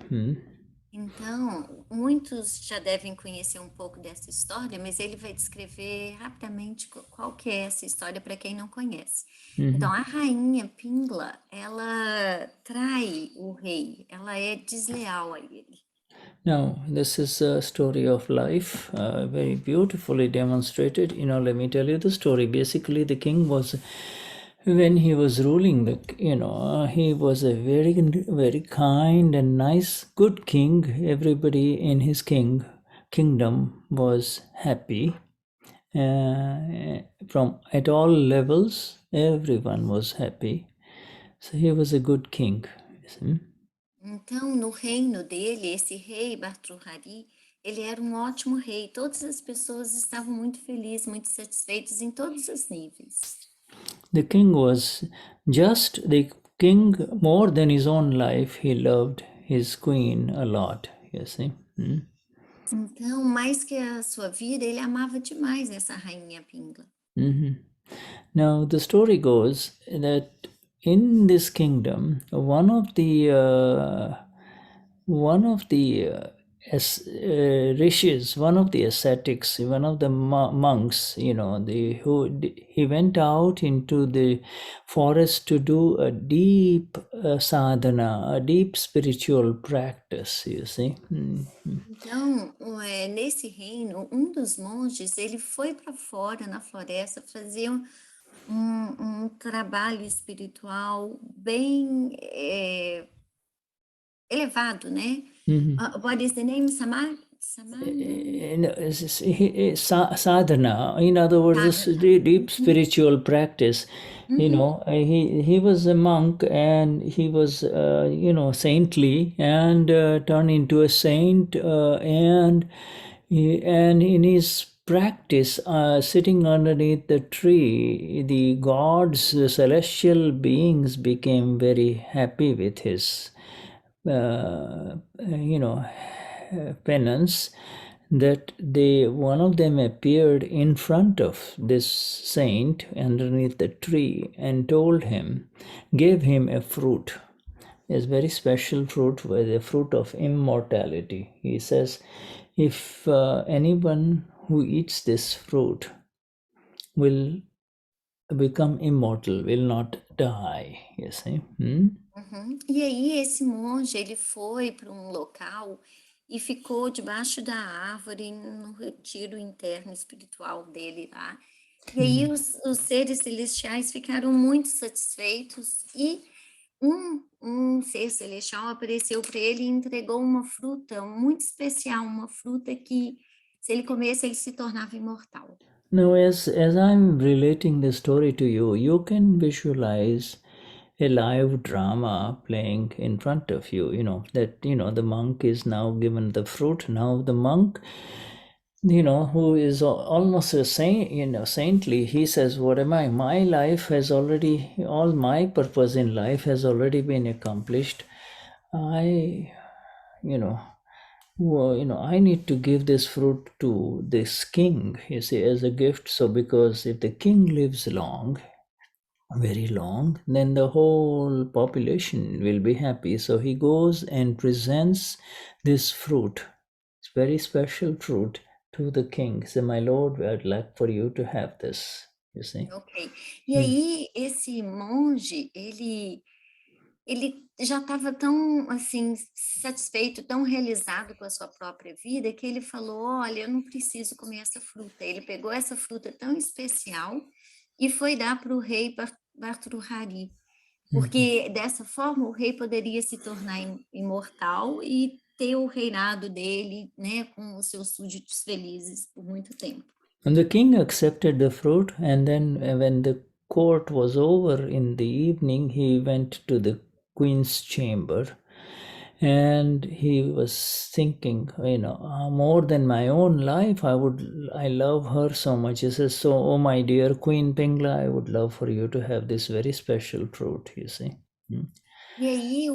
Então, muitos já devem conhecer um pouco dessa história, mas ele vai descrever rapidamente qual que é essa história para quem não conhece. Então, a rainha Pingla, ela trai o rei, ela é desleal a ele. Now, this is a story of life, very beautifully demonstrated. Let me tell you the story. Basically, the king was, when he was ruling, he was a very, very kind and nice, good king. Everybody in his kingdom was happy. From at all levels, everyone was happy. So he was a good king. Então, no reino dele, esse rei Bhartruhari, ele era um ótimo rei. Todas as pessoas estavam muito felizes, muito satisfeitas em todos os níveis. The king was just the king more than his own life. He loved his queen a lot, you see. Então, mais que a sua vida, ele amava demais essa rainha Pingla. Now, the story goes that in this kingdom, one of the rishis, one of the ascetics, one of the monks, he went out into the forest to do a deep sadhana, a deep spiritual practice, you see. Então, nesse reino, um dos monges, ele foi para fora, na floresta, fazer um trabalho espiritual bem elevado, né? What is the name? Sadhana? Sadhana, in other words, this deep spiritual practice. He was a monk and he was saintly and turned into a saint and in his practice, sitting underneath the tree, the gods, the celestial beings became very happy with his penance, that one of them appeared in front of this saint underneath the tree and gave him a fruit, a very special fruit, the fruit of immortality. He says, if anyone who eats this fruit will become immortal, will not die, you see. E aí esse monge, ele foi para um local e ficou debaixo da árvore no retiro interno espiritual dele lá. E aí os seres celestiais ficaram muito satisfeitos e um ser celestial apareceu para ele e entregou uma fruta muito especial, uma fruta que, se ele comesse, ele se tornava imortal. Now, as I'm relating the story to you, you can visualize a live drama playing in front of you, the monk is now given the fruit. Now the monk, who is almost a saint, saintly, he says, what am I? My life has already, all my purpose in life has already been accomplished. I need to give this fruit to this king, you see, as a gift. So because if the king lives long, very long, then the whole population will be happy. So he goes and presents this fruit, it's very special fruit, to the king. Say, my lord, I'd like for you to have this, you see. Ok. E aí, esse monge, ele já estava tão, assim, satisfeito, tão realizado com a sua própria vida, que ele falou, olha, eu não preciso comer essa fruta. Ele pegou essa fruta tão especial e foi dar para o rei Bhartruhari, porque dessa forma o rei poderia se tornar imortal e ter o reinado dele, né, com os seus súditos felizes por muito tempo. And the king accepted the fruit, and then when the court was over in the evening, he went to the queen's chamber, and he was thinking, more than my own life, I love her so much. He says, so, oh my dear Queen Pingla, I would love for you to have this very special fruit, you see. E aí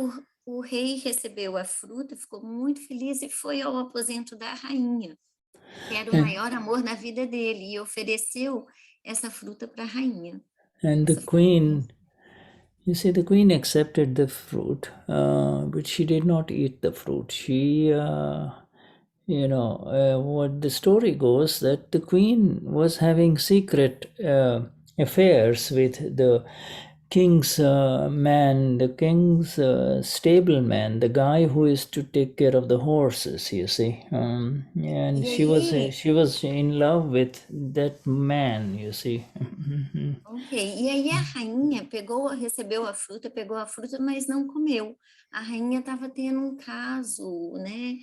o rei recebeu a fruta, ficou muito feliz e foi ao aposento da rainha, que era o maior amor na vida dele, e ofereceu essa fruta para a rainha. And the queen You see, the queen accepted the fruit, but she did not eat the fruit. She, what the story goes that the queen was having secret affairs with the king's man, the king's stable man, the guy who is to take care of the horses. You see, and E aí, she was in love with that man. You see. ok. E aí a rainha recebeu a fruta, pegou a fruta, mas não comeu. A rainha estava tendo um caso, né,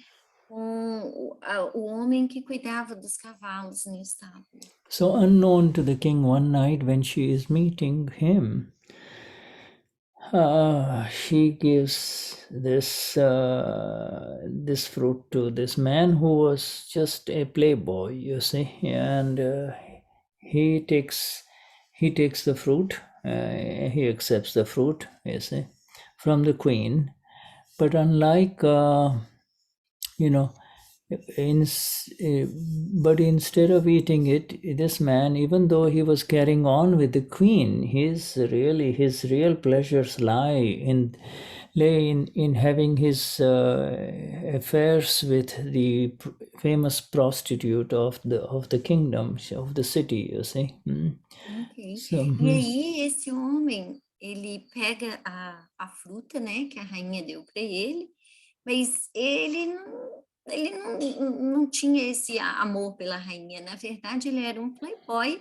com o homem que cuidava dos cavalos no estábulo. So unknown to the king, one night when she is meeting him, she gives this fruit to this man who was just a playboy, you see, and he takes the fruit. He accepts the fruit, you see, from the queen. But unlike but instead of eating it, this man, even though he was carrying on with the queen, his real pleasures lay in having his affairs with the famous prostitute of the kingdom, of the city, you see. Ok. So, E aí esse homem, ele pega a fruta, né, que a rainha deu para ele, mas ele não tinha esse amor pela rainha. Na verdade, ele era um playboy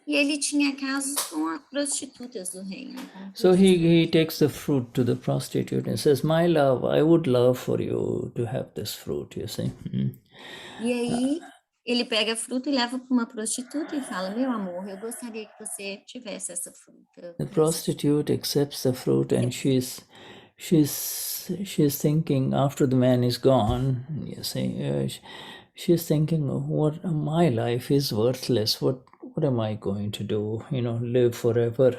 e ele tinha casos com as prostitutas do reino. So he takes the fruit to the prostitute and says, "My love, I would love for you to have this fruit," you see. E aí ele pega a fruta e leva para uma prostituta e fala: "Meu amor, eu gostaria que você tivesse essa fruta." The prostitute accepts the fruit, and she's thinking, after the man is gone, you see, she's thinking, what my life is worthless. What am I going to do? Live forever.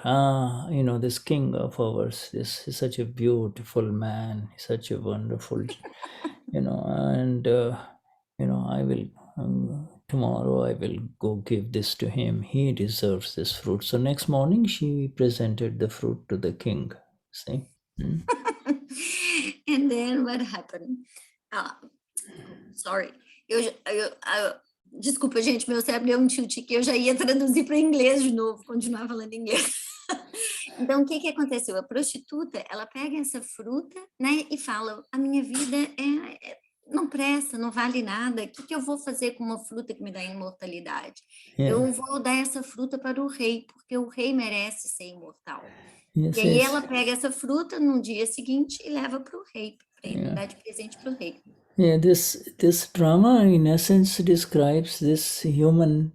This king of ours, this is such a beautiful man, such a wonderful, and I will. Tomorrow I will go give this to him. He deserves this fruit. So next morning she presented the fruit to the king. See? And then what happened? Sorry. Desculpa, gente, meu cérebro deu um tilt que eu já ia traduzir para inglês de novo, continuar falando inglês. Então, o que aconteceu? A prostituta, ela pega essa fruta, né, e fala: a minha vida não presta, não vale nada. O que eu vou fazer com uma fruta que me dá imortalidade? Yeah. Eu vou dar essa fruta para o rei, porque o rei merece ser imortal. Yes, E aí ela pega essa fruta no dia seguinte e leva para o rei, para ele dar de presente para o rei. Yeah, this drama in essence describes this human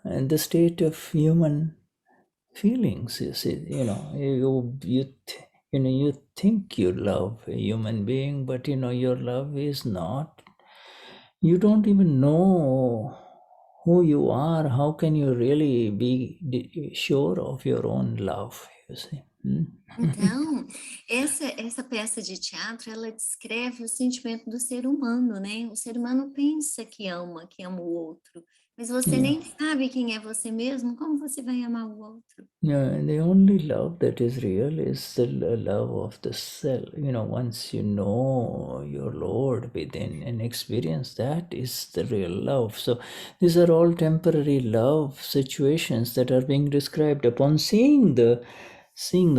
and the state of human feelings. You see, you think you love a human being, but your love is not. You don't even know who you are. How can you really be sure of your own love? You see. Então, essa peça de teatro, ela descreve o sentimento do ser humano, né? O ser humano pensa que ama o outro, mas você nem sabe quem é você mesmo, como você vai amar o outro? Yeah, the only love that is real is the love of the self. Once you know your Lord within and experience that is the real love. So these are all temporary love situations that are being described. Upon seeing the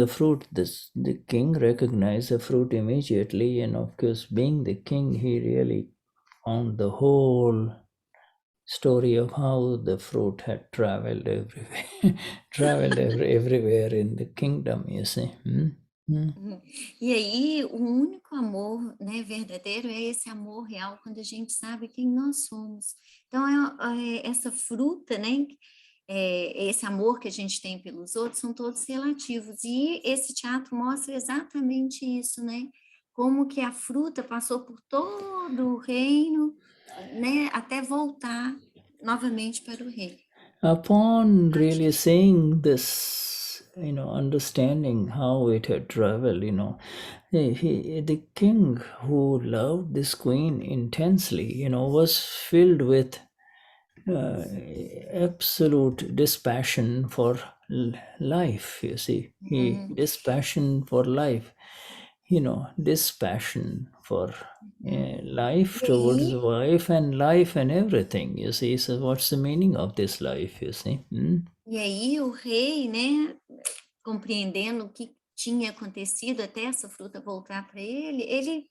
fruit, the king recognized the fruit immediately, and of course, being the king, he really found the whole story of how the fruit had traveled everywhere in the kingdom, you see. E aí, o único amor, né, verdadeiro é esse amor real, quando a gente sabe quem nós somos. Então, essa fruta, né, esse amor que a gente tem pelos outros, são todos relativos. E esse teatro mostra exatamente isso, né? Como que a fruta passou por todo o reino, né, até voltar novamente para o rei. Upon really seeing this, understanding how it had traveled, the king who loved this queen intensely, was filled with absolute dispassion for life, you see. This passion for life, this passion for life E towards aí, wife and everything, you see. So what's the meaning of this life, you see? e aí o rei, né, compreendendo o que tinha acontecido até essa fruta voltar para ele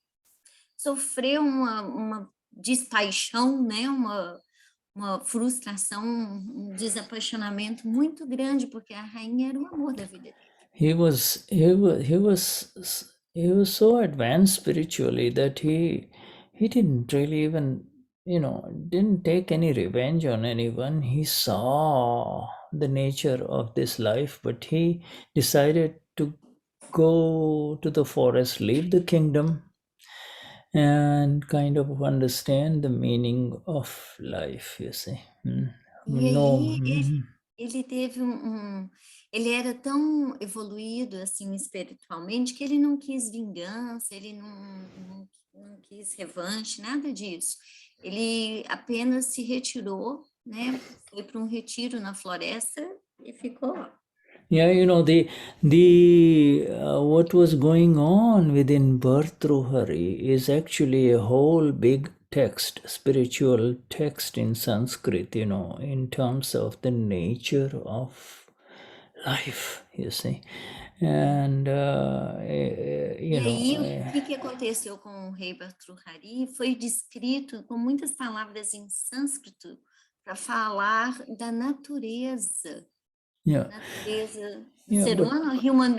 sofreu uma despaixão, né, uma frustração, um desapaixonamento muito grande, porque a rainha era o amor da vida dele. He was so advanced spiritually that he didn't really even didn't take any revenge on anyone. He saw the nature of this life, but he decided to go to the forest, leave the kingdom, and kind of understand the meaning of life, you see. E aí ele teve ele era tão evoluído assim espiritualmente que ele não quis vingança, ele não quis revanche, nada disso. Ele apenas se retirou, né? Foi para um retiro na floresta e ficou lá. Yeah, the what was going on within Bhartruhari is actually a whole big text, spiritual text in Sanskrit, in terms of the nature of life, you see. And, E aí, o que aconteceu com o rei Bhartruhari foi descrito com muitas palavras em sânscrito para falar da natureza. Yeah. Natureza do Yeah, ser but humano, the human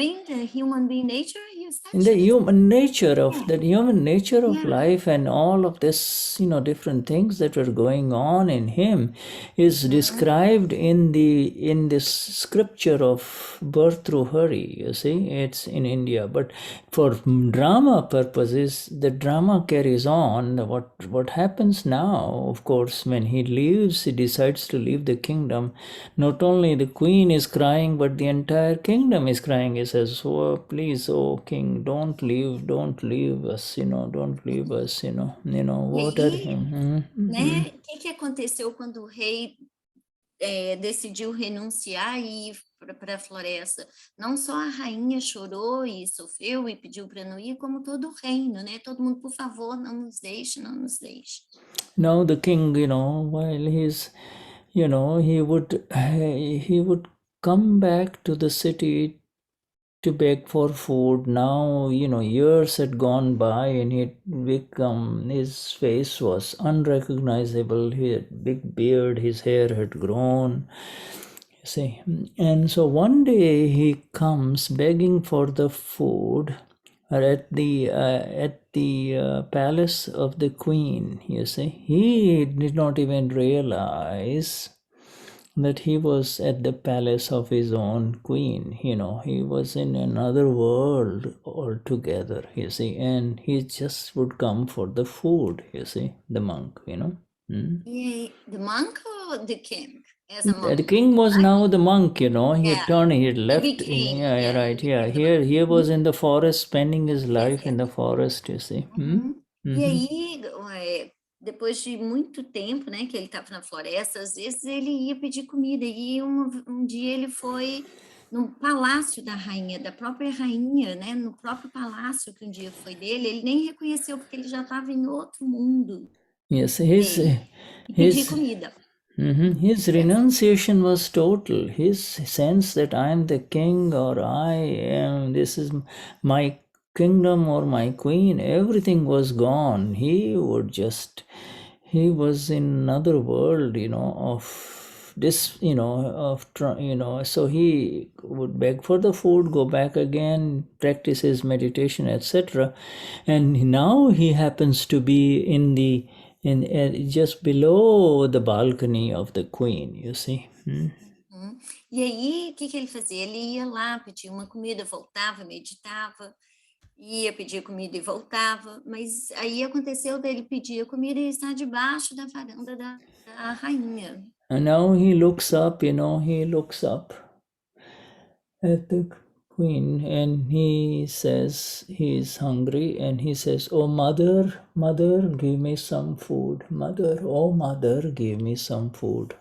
being nature, is in the actually human nature of yeah. the human nature of Yeah. life and all of this different things that were going on in him is described in this scripture of Bhartruhari. You see, it's in India, but for drama purposes the drama carries on. What happens now, of course, when he decides to leave the kingdom, not only the queen is crying but the entire kingdom is crying. He says, oh please, oh king, don't leave us, don't leave us, what are Né? O que aconteceu quando o rei decidiu renunciar e ir para a floresta? Não só a rainha chorou e sofreu e pediu para não ir, como todo o reino, né? Todo mundo, por favor, não nos deixe, não nos deixe. Now the king, while he's, he would come back to the city to beg for food. Now, years had gone by and his face was unrecognizable. He had big beard, his hair had grown, you see. And so one day he comes begging for the food at the palace of the queen, you see. He did not even realize that he was at the palace of his own queen. He was in another world altogether, you see, and he just would come for the food, you see, the monk, The monk or the king? As a monk? The king was now the monk, he had turned, he had left. Became, Right, yeah. Here was in the forest, spending his life in the forest, you see. E aí, depois de muito tempo, né, que ele estava na floresta, às vezes ele ia pedir comida, e um dia ele foi no palácio da rainha, da própria rainha, né, no próprio palácio que um dia foi dele, ele nem reconheceu, porque ele já estava em outro mundo. Yes, E pedir comida. His renunciation was total. His sense that I am the king, or this is my kingdom or my queen, everything was gone. He was in another world, of this, so he would beg for the food, go back again, practice his meditation, etc. And now he happens to be in just below the balcony of the queen, you see. E aí, o que ele fazia? Ele ia lá, pedia uma comida, voltava, meditava, ia pedir comida e voltava, mas aí aconteceu dele pedir a comida e estar debaixo da varanda da rainha. And now he looks up, at the queen, and he says he's hungry, and he says, oh mother, give me some food. Mother, oh mother, give me some food.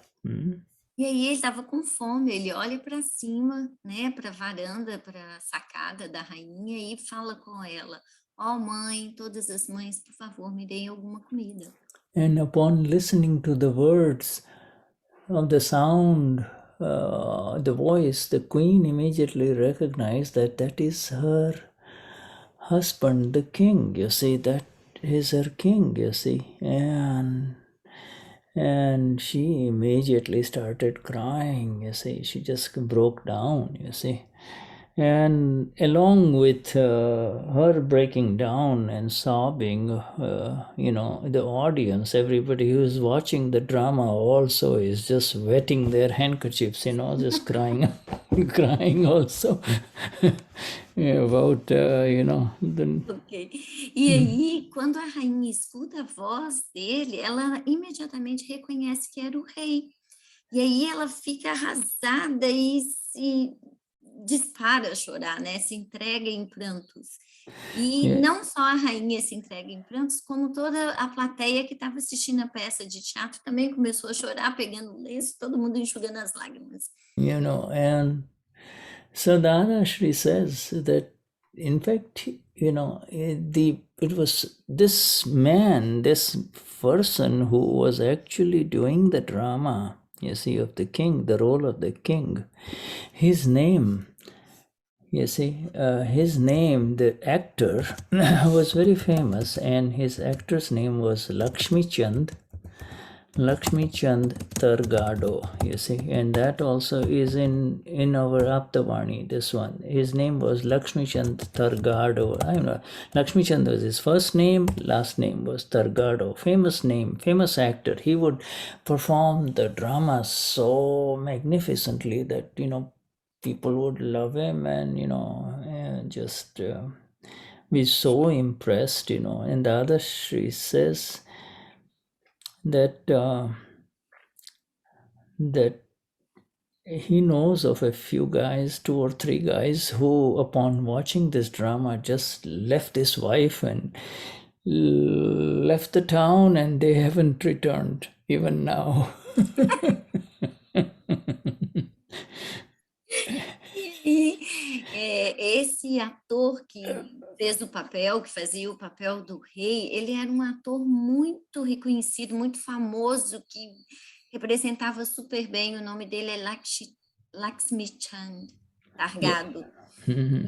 E aí ele estava com fome, ele olha para cima, né, para a varanda, para a sacada da rainha e fala com ela: ó mãe, todas as mães, por favor, me deem alguma comida. And upon listening to the words of the sound, the voice, the queen immediately recognized that that is her husband, the king. You see, that is her king, you see. And she immediately started crying, you see. She just broke down, you see. And along with her breaking down and sobbing, the audience, everybody who is watching the drama also is just wetting their handkerchiefs, just crying, crying also about, the... Ok. E aí, quando a rainha escuta a voz dele, ela imediatamente reconhece que era o rei. E aí ela fica arrasada e se dispara a chorar, né? Se entrega em prantos. E não só a rainha se entrega em prantos, como toda a plateia que estava assistindo a peça de teatro também começou a chorar, pegando lenço, todo mundo enxugando as lágrimas. And so Dadashri says that, in fact, it was this man, this person who was actually doing the drama, you see, of the king, the role of the king. His name, the actor was very famous, and his actor's name was Lakshmi Chand Targado, you see, and that also is in our Aptavani, this one. His name was Lakshmi Chand Targado. I don't know. Lakshmi Chand was his first name, last name was Targado. Famous name, famous actor. He would perform the drama so magnificently that, people would love him and just be so impressed, And the other Shri says that he knows of a few guys, 2 or 3 guys, who upon watching this drama just left his wife and left the town, and they haven't returned even now. E esse ator que fez o papel, que fazia o papel do rei, ele era um ator muito reconhecido, muito famoso, que representava super bem. O nome dele é Lakshmi Chand Targado.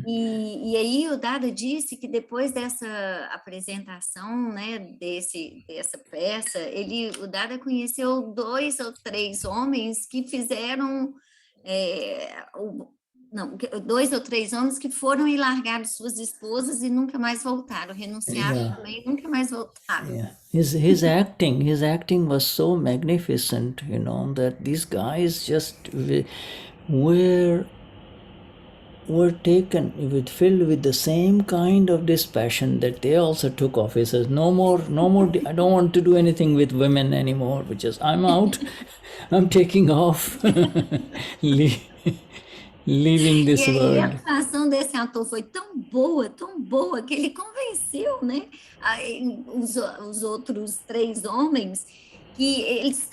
E aí o Dada disse que depois dessa apresentação, né, dessa peça, o Dada conheceu 2 ou 3 homens que fizeram... 2 ou 3 homens que foram e largaram suas esposas e nunca mais voltaram, renunciaram também, nunca mais voltaram. Yeah. His acting was so magnificent, that these guys just were taken filled with the same kind of dispassion that they also took off. He says, no more, I don't want to do anything with women anymore, I'm out, I'm taking off, leaving this world. E a atuação desse ator foi tão boa, que ele convenceu, né, os outros 3 homens, que eles,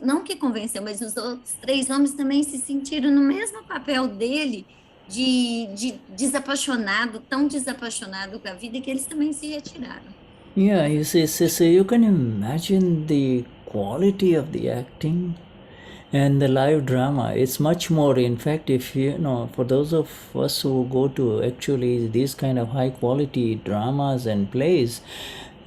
não que convenceu, mas os outros 3 homens também se sentiram no mesmo papel dele, de desapaixonado, tão desapaixonado com a vida, que eles também se retiraram. Yeah, you see, so you can imagine the quality of the acting and the live drama. It's much more, in fact, if for those of us who go to actually these kind of high quality dramas and plays,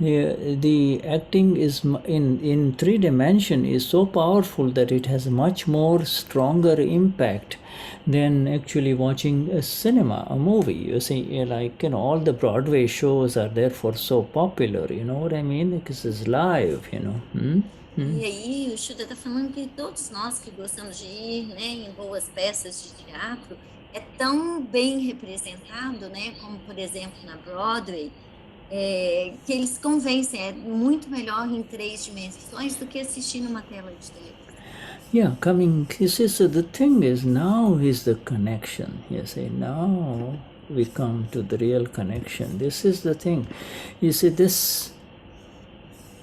the acting is in 3 dimension is so powerful that it has much more stronger impact than actually watching a cinema, a movie. You see, like, all the Broadway shows are therefore so popular, you know what I mean? Because it's live, E aí o Shuddha está falando que todos nós que gostamos de ir, né, em boas peças de teatro, é tão bem representado, né, como por exemplo na Broadway, que eles convencem, é muito melhor em 3 dimensões do que assistir numa tela de televisão. Yeah, you see, so the thing is, now is the connection. You see, now we come to the real connection. This is the thing. You see,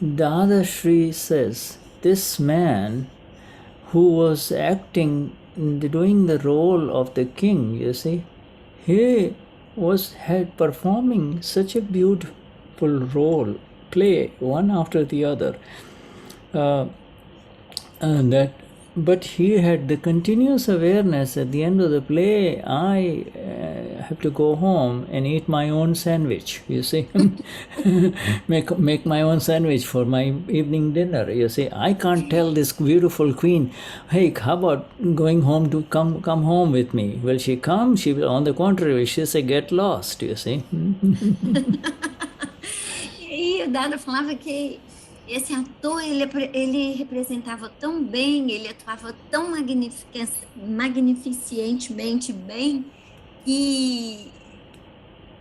Dadashri says, this man who was doing the role of the king, you see, he had performing such a beautiful role, play one after the other, uh, that but he had the continuous awareness at the end of the play. I have to go home and eat my own sandwich, you see. make my own sandwich for my evening dinner, you see. I can't tell this beautiful queen, hey, how about going home to come home with me? Will she come? She will, on the contrary, she say, get lost, you see. E aí o Dado falava que esse ator, ele representava tão bem, ele atuava tão magnificentemente bem, que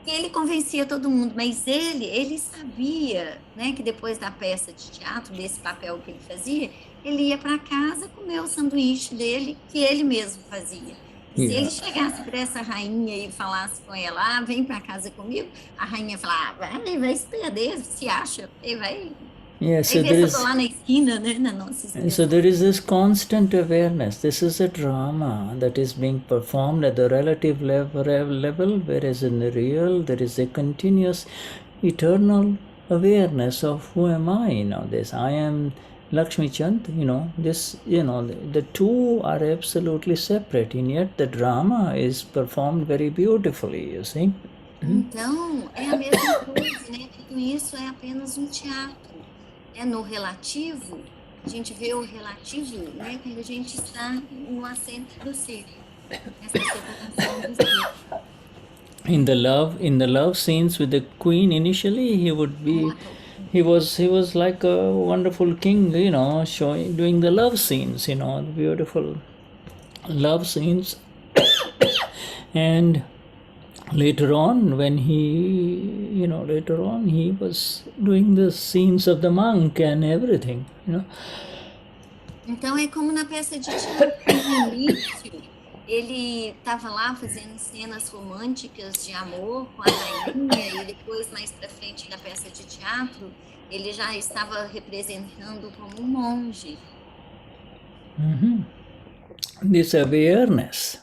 ele convencia todo mundo, mas ele sabia, né, que depois da peça de teatro, desse papel que ele fazia, ele ia para casa comer o sanduíche dele, que ele mesmo fazia. E se ele chegasse para essa rainha e falasse com ela, vem para casa comigo, a rainha falava, vai se perder, se acha, vai So ver se eu tô lá na esquina, né, na nossa expressão. So there is this constant awareness. This is a drama that is being performed at the relative level, whereas in the real there is a continuous, eternal awareness of who am I. This I am Lakshmi Chand. The two are absolutely separate, and yet the drama is performed very beautifully. You see. Então, é a mesma coisa, né? Tudo isso é apenas um teatro. No relativo, a gente vê o relativo, né? Quando a gente está no assento do ser, nessa separação do ser. In the love scenes with the queen, initially he was like a wonderful king, doing the love scenes, beautiful love scenes. And later on, when he was doing the scenes of the monk and everything, Então é como na peça de teatro, no início, ele estava lá fazendo cenas românticas de amor com a rainha, e depois, mais para frente na peça de teatro, ele já estava representando como um monge. This awareness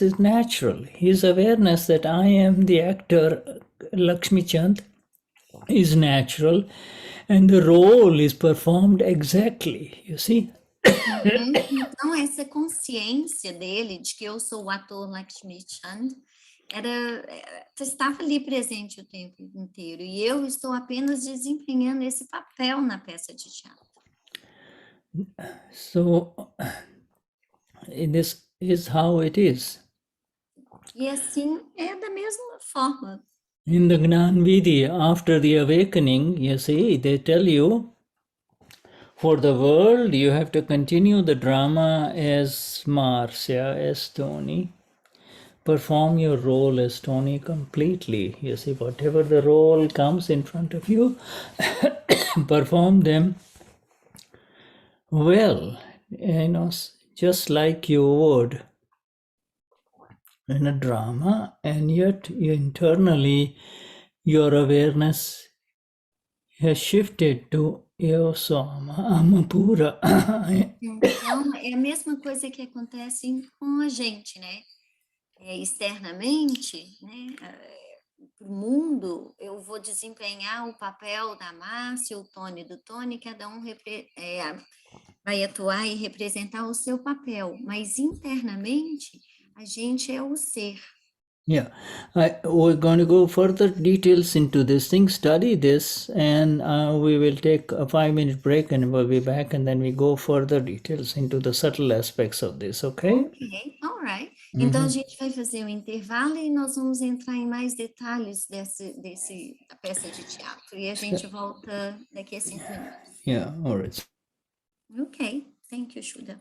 is natural. His awareness that I am the actor Lakshmi Chand is natural, and the role is performed exactly, you see. Então, essa consciência dele de que eu sou o ator Lakshmi Chand estava ali presente o tempo inteiro, e eu estou apenas desempenhando esse papel na peça de teatro. So, this is how it is. E assim é da mesma forma. In the Gnan Vidhi, after the awakening, you see, they tell you, for the world, you have to continue the drama as Marcia, as Tony. Perform your role as Tony completely. You see, whatever the role comes in front of you, perform them well, just like you would in a drama, and yet internally your awareness has shifted to eu sou alma pura. Então, é a mesma coisa que acontece com a gente, né? Externamente, né? Para o mundo, eu vou desempenhar o papel da Márcia, o Tony do Tony, cada um vai atuar e representar o seu papel, mas internamente a gente é o ser. Yeah, we're going to go further details into this thing, study this, and we will take a 5-minute break and we'll be back, and then we go further details into the subtle aspects of this, okay? Ok, all right. Então a gente vai fazer um intervalo e nós vamos entrar em mais detalhes da peça de teatro, e a gente volta daqui a 5 minutos. Yeah, all right. Ok, thank you, Shuddha.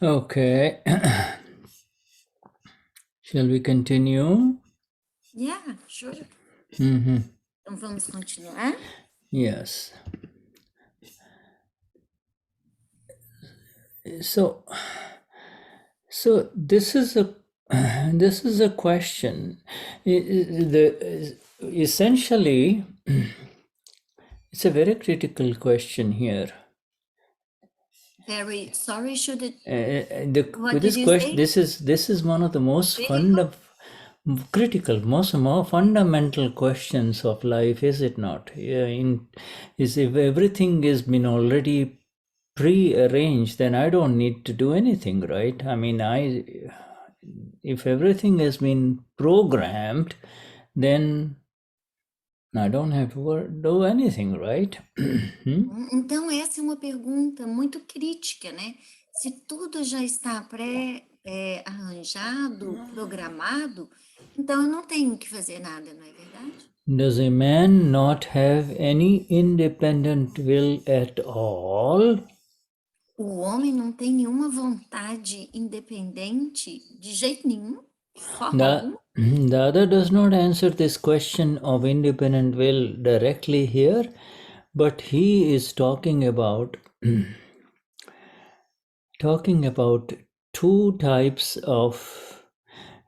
Okay. Shall we continue? Yeah, sure. Mm-hmm. Então vamos continuar? Yes. So this is a question. Essentially, it's a very critical question here. Very sorry, should it? With this question, this is one of the most critical, more fundamental questions of life, is it not? Is if everything has been already pre-arranged, then I don't need to do anything, right? I mean, if everything has been programmed, then I don't have to do anything, right? Então, essa é uma pergunta muito crítica, né? Se tudo já está pré-arranjado, programado, então eu não tenho que fazer nada, não é verdade? Does a man not have any independent will at all? O homem não tem nenhuma vontade independente de jeito nenhum, de forma alguma. The other does not answer this question of independent will directly here, but he is talking about two types of.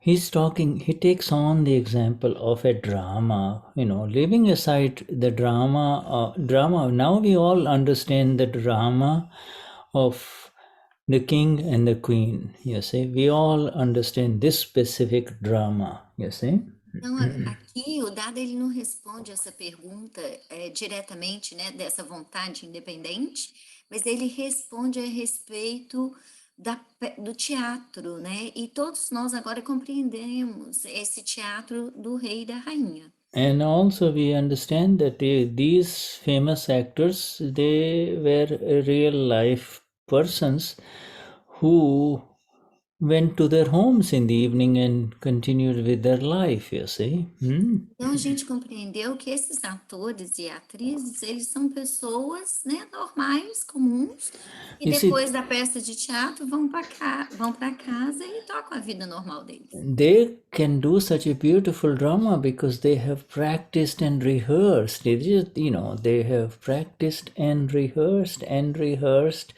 He takes on the example of a drama, leaving aside the drama. Now we all understand the drama of the king and the queen, you see. We all understand this specific drama, you see. Então, aqui o Dada ele não responde essa pergunta diretamente, né, dessa vontade independente, mas ele responde a respeito do teatro, né? E todos nós agora compreendemos esse teatro do rei e da rainha. And also we understand that these famous actors, they were real life persons who went to their homes in the evening and continued with their life, you see. Então a gente compreendeu que esses atores e atrizes, eles são pessoas, né, normais, comuns, e depois da peça de teatro vão para casa e tocam a vida normal deles. They can do such a beautiful drama because they have practiced and rehearsed. They have practiced and rehearsed and rehearsed.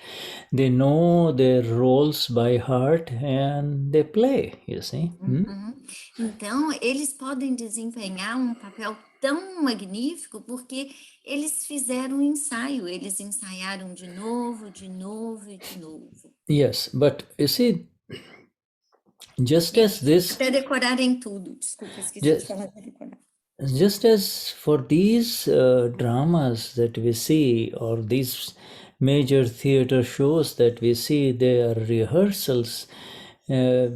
They know their roles by heart and they play, you see. Então, eles podem desempenhar um papel tão magnífico porque eles fizeram um ensaio, eles ensaiaram de novo, de novo e de novo. Yes, but you see, just as this... Até decorarem tudo, desculpa, esqueci de falar de decorar. Just as for these dramas that we see, or these major theater shows that we see, they are rehearsals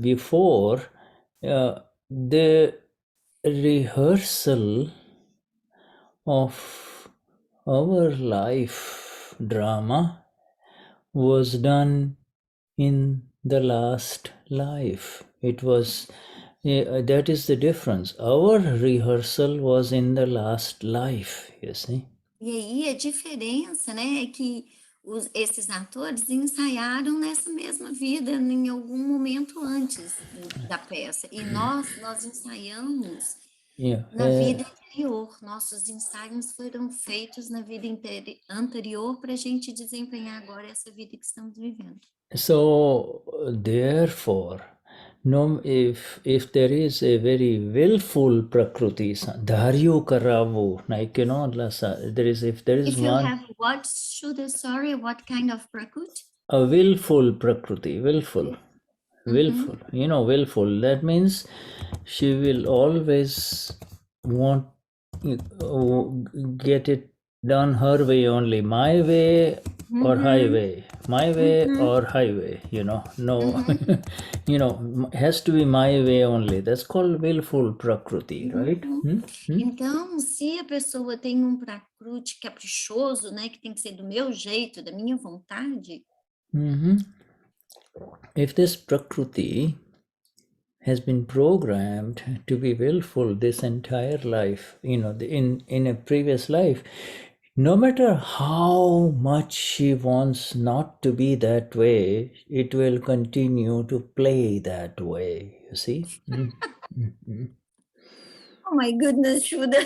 before. The rehearsal of our life drama was done in the last life. It was... that is the difference. Our rehearsal was in the last life, you see. E aí a diferença, né, é que esses atores ensaiaram nessa mesma vida em algum momento antes da peça. E nós ensaiamos na vida anterior. Nossos ensaios foram feitos na vida anterior para a gente desempenhar agora essa vida que estamos vivendo. So, therefore, if there is a very willful prakriti, dharyu karavu, like if there is if you one... have what, Shuddha, sorry, what kind of prakriti? A willful prakriti, willful. Willful. That means she will always want get it done her way only, my way or highway, my way or highway, no, has to be my way only. That's called willful prakriti, right? Então, se a pessoa tem um prakriti caprichoso, né, que tem que ser do meu jeito, da minha vontade. If this prakriti has been programmed to be willful this entire life, in a previous life, no matter how much she wants not to be that way, it will continue to play that way, you see? Oh my goodness, Shuddha.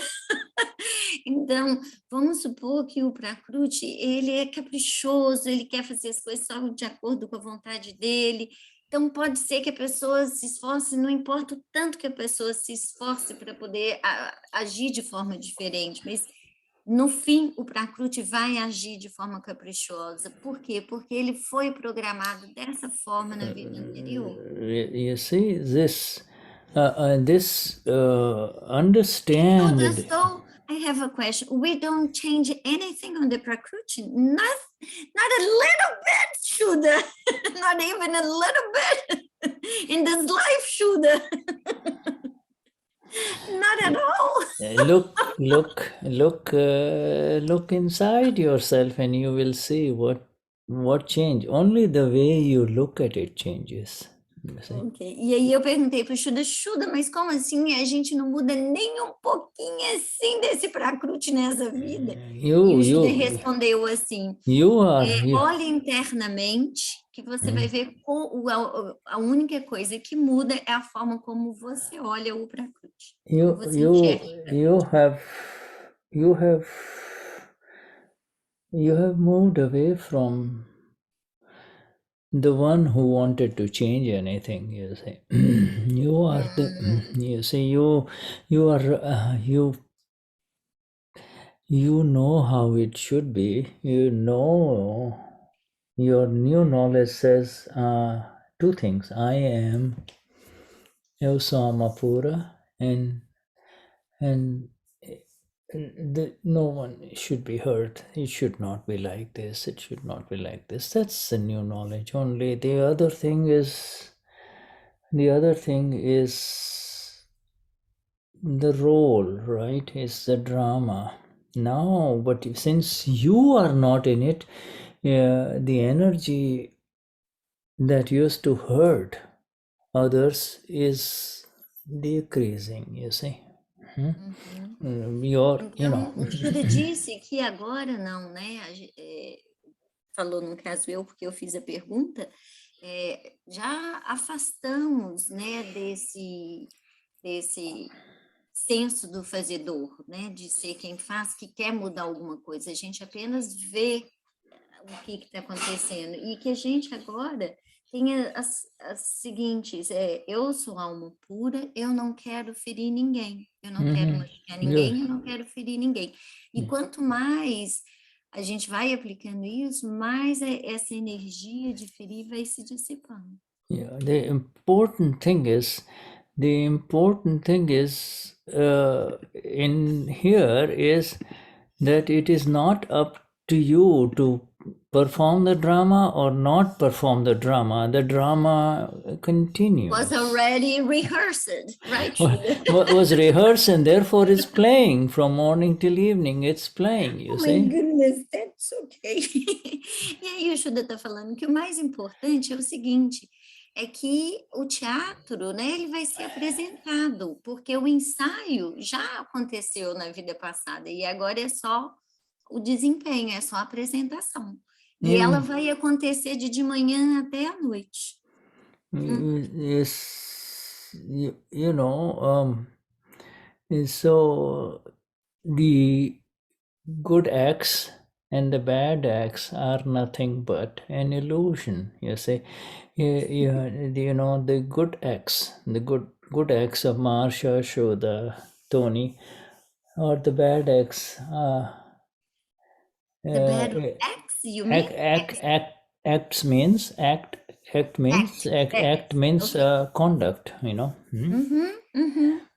Então, vamos supor que o Prakruti, ele é caprichoso, ele quer fazer as coisas só de acordo com a vontade dele. Então, pode ser que a pessoa se esforce, não importa o tanto que a pessoa se esforce para poder agir de forma diferente, mas no fim, o Prakruti vai agir de forma caprichosa. Por quê? Porque ele foi programado dessa forma na vida anterior. You see, this understand. So I have a question. We don't change anything on the Prakruti? Not a little bit, Shuddha. Not even a little bit in this life, Shuddha. Not at all. Look inside yourself, and you will see what change. Only the way you look at it changes. Ok. E aí eu perguntei para o Shuddha, mas como assim a gente não muda nem um pouquinho assim desse Prakruti nessa vida? E o Shuddha respondeu assim, olhe internamente que você vai ver a única coisa que muda é a forma como você olha o Prakruti. You have moved away from the one who wanted to change anything, you say. You are you know how it should be. You know, your new knowledge says two things. I am Pura, and no one should be hurt. It should not be like this. It should not be like this. That's the new knowledge. Only the other thing is the role, right? It's the drama. Now, but since you are not in it, the energy that used to hurt others is decreasing, you see. Então, o Shuddha disse que agora não, né? Falou no caso eu, porque eu fiz a pergunta, já afastamos, né, desse senso do fazedor, né, de ser quem faz, que quer mudar alguma coisa. A gente apenas vê o que está acontecendo e que a gente agora tenha as seguintes, eu sou alma pura, eu não quero ferir ninguém, eu não quero machucar ninguém, eu não quero ferir ninguém. E quanto mais a gente vai aplicando isso, mais essa energia de ferir vai se dissipando. Yeah, the important thing is in here is that it is not up to you to perform the drama or not perform the drama. The drama continues. Was already rehearsed, right? was rehearsed and therefore is playing from morning till evening. It's playing, you see. Oh my goodness, that's okay. E aí o Shuddha está falando que o mais importante é o seguinte, é que o teatro, né, ele vai ser apresentado, porque o ensaio já aconteceu na vida passada e agora é só o desempenho, é só a apresentação. E ela vai acontecer de manhã até à noite. Yes, so the good acts and the bad acts are nothing but an illusion, you see. The good acts, the good acts of Marcia, Shuddha, Tony, or the bad acts. The bad acts, you mean? Act means conduct, you know.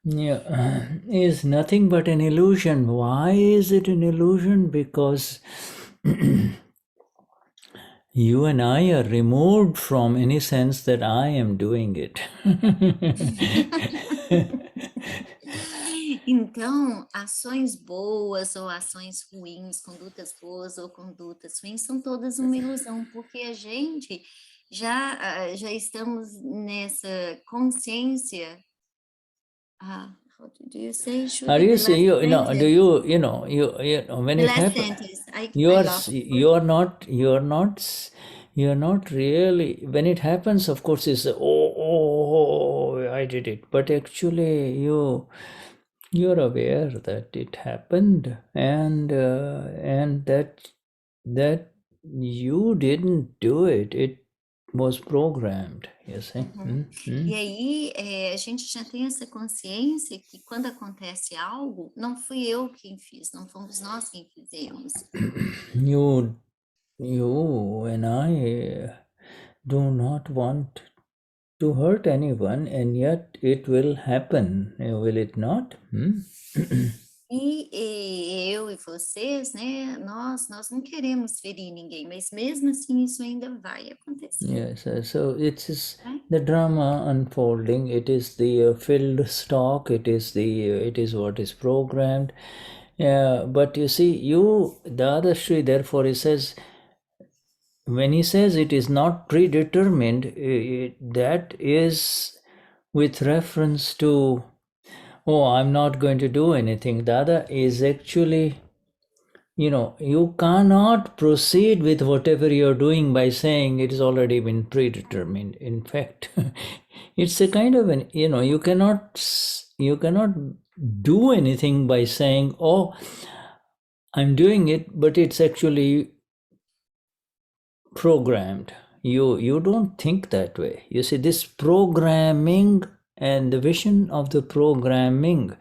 Yeah, is nothing but an illusion. Why is it an illusion? Because you and I are removed from any sense that I am doing it. Então, ações boas ou ações ruins, condutas boas ou condutas ruins, são todas uma ilusão, porque a gente já estamos nessa consciência how do you say? Are Shuddha, you the see last you know? Do sentence. you when The it last happens? sentence. I lost it. You're not really, when it happens, of course, it's I did it, but actually you're aware that it happened, and that you didn't do it. It was programmed, you see. Uhum. E aí, a gente já tem essa consciência que quando acontece algo, não fui eu quem fiz, não fomos nós quem fizemos. You and I do not want to hurt anyone, and yet it will happen, will it not? E eu e vocês, né, nós não queremos ferir ninguém, mas mesmo assim isso ainda vai acontecer. Yes, so it is Right? the drama unfolding. It is the filled stock. It is what is programmed. But you see, Dadashri, therefore, he says, when he says it is not predetermined, that is with reference to, oh, I'm not going to do anything. Dada is actually, you cannot proceed with whatever you're doing by saying it has already been predetermined. In fact, it's a kind of an, you cannot do anything by saying, oh, I'm doing it, but it's actually programmed. You don't think that way. You see, this programming and the vision of the programming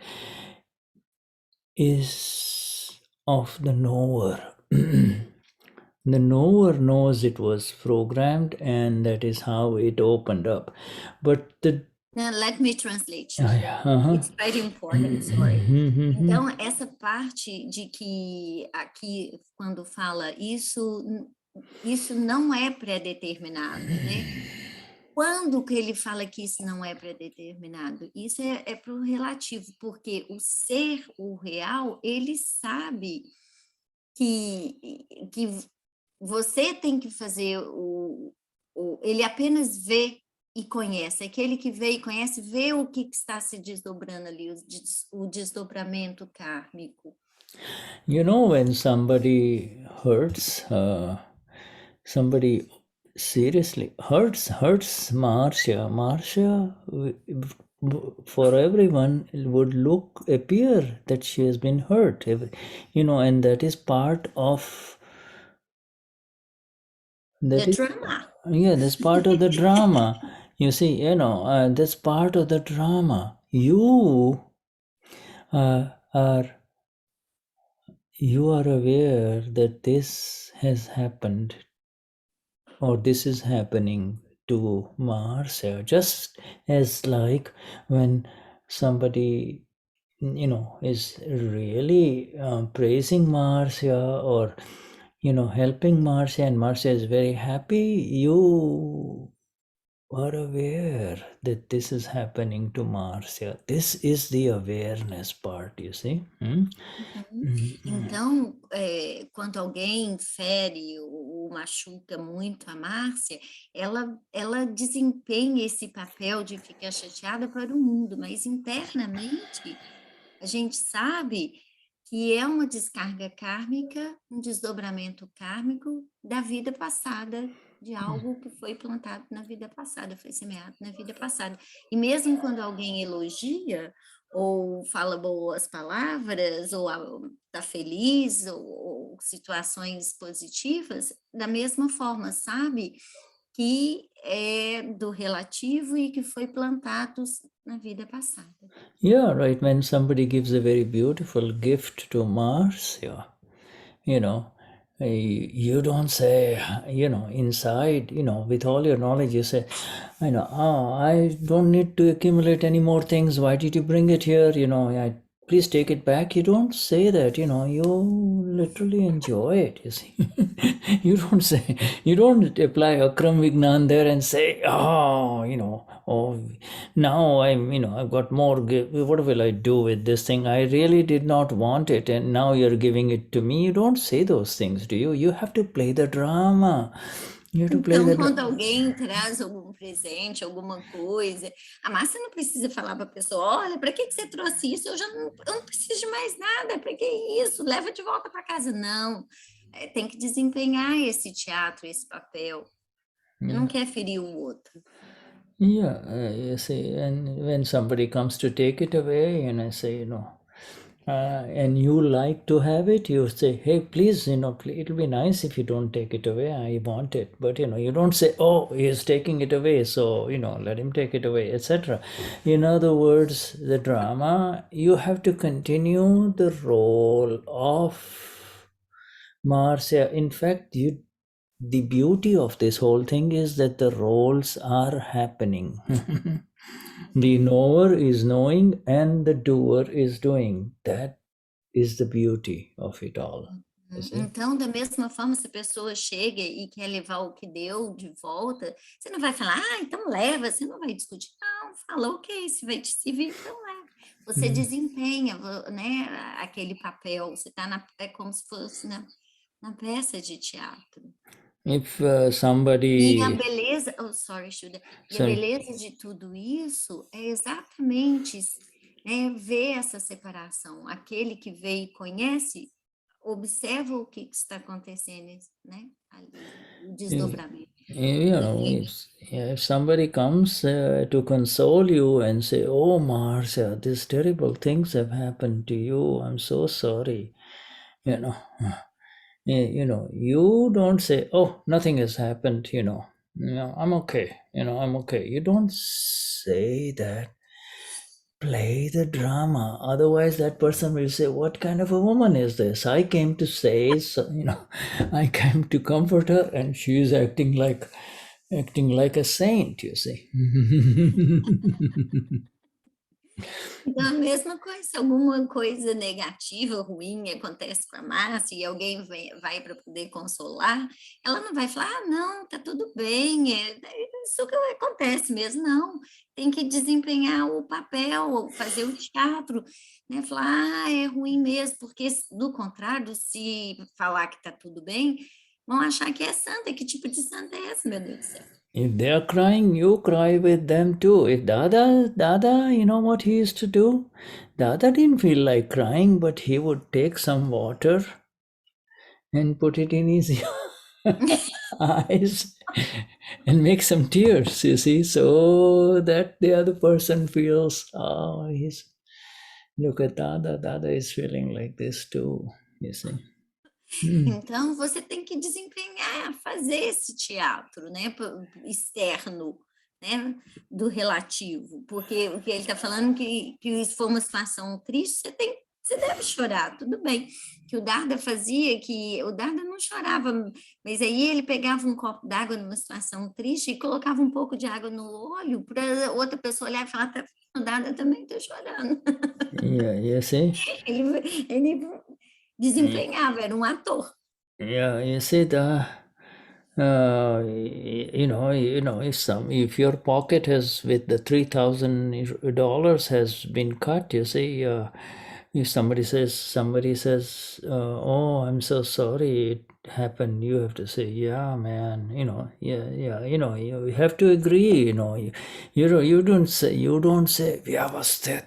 is of the knower. The knower knows it was programmed, and that is how it opened up. But Now, let me translate you. Uh-huh. It's very important, sorry. Então, essa parte de que aqui, quando fala isso não é pré-determinado, né? Quando que ele fala que isso não é pré-determinado? Isso é para o relativo, porque o ser, o real, ele sabe que você tem que fazer ele apenas vê e conhece. Aquele que vê e conhece, vê o que está se desdobrando ali, o desdobramento kármico. When somebody hurts, somebody seriously hurts Marcia, for everyone it would appear that she has been hurt, and that is part of the drama. Yeah, that's part of the drama. You see, that's part of the drama. You are aware that this has happened, or this is happening to Marcia, just as like when somebody is really praising Marcia, or helping Marcia, and Marcia is very happy, you are aware that this is happening to Marcia. This is the awareness part, you see. Então, quando alguém fere ou machuca muito a Márcia, ela desempenha esse papel de ficar chateada para o mundo, mas internamente a gente sabe que é uma descarga kármica, um desdobramento kármico da vida passada, de algo que foi plantado na vida passada, foi semeado na vida passada. E mesmo quando alguém elogia, ou fala boas palavras, ou está feliz, ou situações positivas, da mesma forma, sabe? Que é do relativo e que foi plantado na vida passada. Yeah, right. When somebody gives a very beautiful gift to Marcia, you don't say, inside, with all your knowledge, you say, I don't need to accumulate any more things. Why did you bring it here? Please take it back. You don't say that, you literally enjoy it, you see. You don't apply Akram Vignan there and say, now I've got more, what will I do with this thing? I really did not want it, and now you're giving it to me. You don't say those things, do you? You have to play the drama. You have to play Então, the quando drama. alguém traz algum presente, alguma coisa, a Márcia não precisa falar para a pessoa, olha, para que você trouxe isso? Eu não preciso de mais nada, para que isso? Leva de volta para casa. Não, tem que desempenhar esse teatro, esse papel. Você não quer ferir o outro. Yeah, you see, and when somebody comes to take it away, and I say, and you like to have it, you say, hey, please, it'll be nice if you don't take it away. I want it. But, you don't say, oh, he's taking it away, so, let him take it away, etc. In other words, the drama, you have to continue the role of Marcia. In fact, the beauty of this whole thing is that the roles are happening. The knower is knowing and the doer is doing. That is the beauty of it all. Então, da mesma forma, se a pessoa chega e quer levar o que deu de volta, você não vai falar, então leva, você não vai discutir. Não, fala, ok, se vai te servir, então leva. Você desempenha, né, aquele papel, você está é como se fosse na peça de teatro. If somebody... E a beleza, Shuddha, e a beleza de tudo isso é exatamente ver essa separação. Aquele que vê e conhece, observa o que está acontecendo, né? Ali, o desdobramento. If somebody comes to console you and say, oh, Marcia, these terrible things have happened to you, I'm so sorry, you don't say, oh, nothing has happened, I'm okay, I'm okay. You don't say that. Play the drama. Otherwise, that person will say, what kind of a woman is this? I came to say, I came to comfort her and she is acting like a saint, you see. Então, a mesma coisa, se alguma coisa negativa, ruim acontece com a Márcia e alguém vai para poder consolar, ela não vai falar, não, tá tudo bem, isso que acontece mesmo, não. Tem que desempenhar o papel, fazer o teatro, né? Falar, é ruim mesmo, porque, do contrário, se falar que tá tudo bem, vão achar que é santa. Que tipo de santa é essa, meu Deus do céu? If they are crying, you cry with them too. If Dada, you know what he used to do? Dada didn't feel like crying, but he would take some water and put it in his eyes and make some tears, you see, so that the other person feels, oh, look at Dada is feeling like this too, you see. Então, você tem que desempenhar, fazer esse teatro, né, externo, né, do relativo, porque o que ele está falando que se for uma situação triste, você deve chorar, tudo bem. Que o Darda fazia, que o Darda não chorava, mas aí ele pegava um copo d'água numa situação triste e colocava um pouco de água no olho para outra pessoa olhar e falar, tá, o Darda também está chorando. Yeah, see? Ele desempenhava, era um ator. Yeah, you see if your pocket with the $3,000 has been cut, you see, if somebody says, oh, I'm so sorry it happened, you have to say, yeah, man, you have to agree, you don't say Vyavasthit.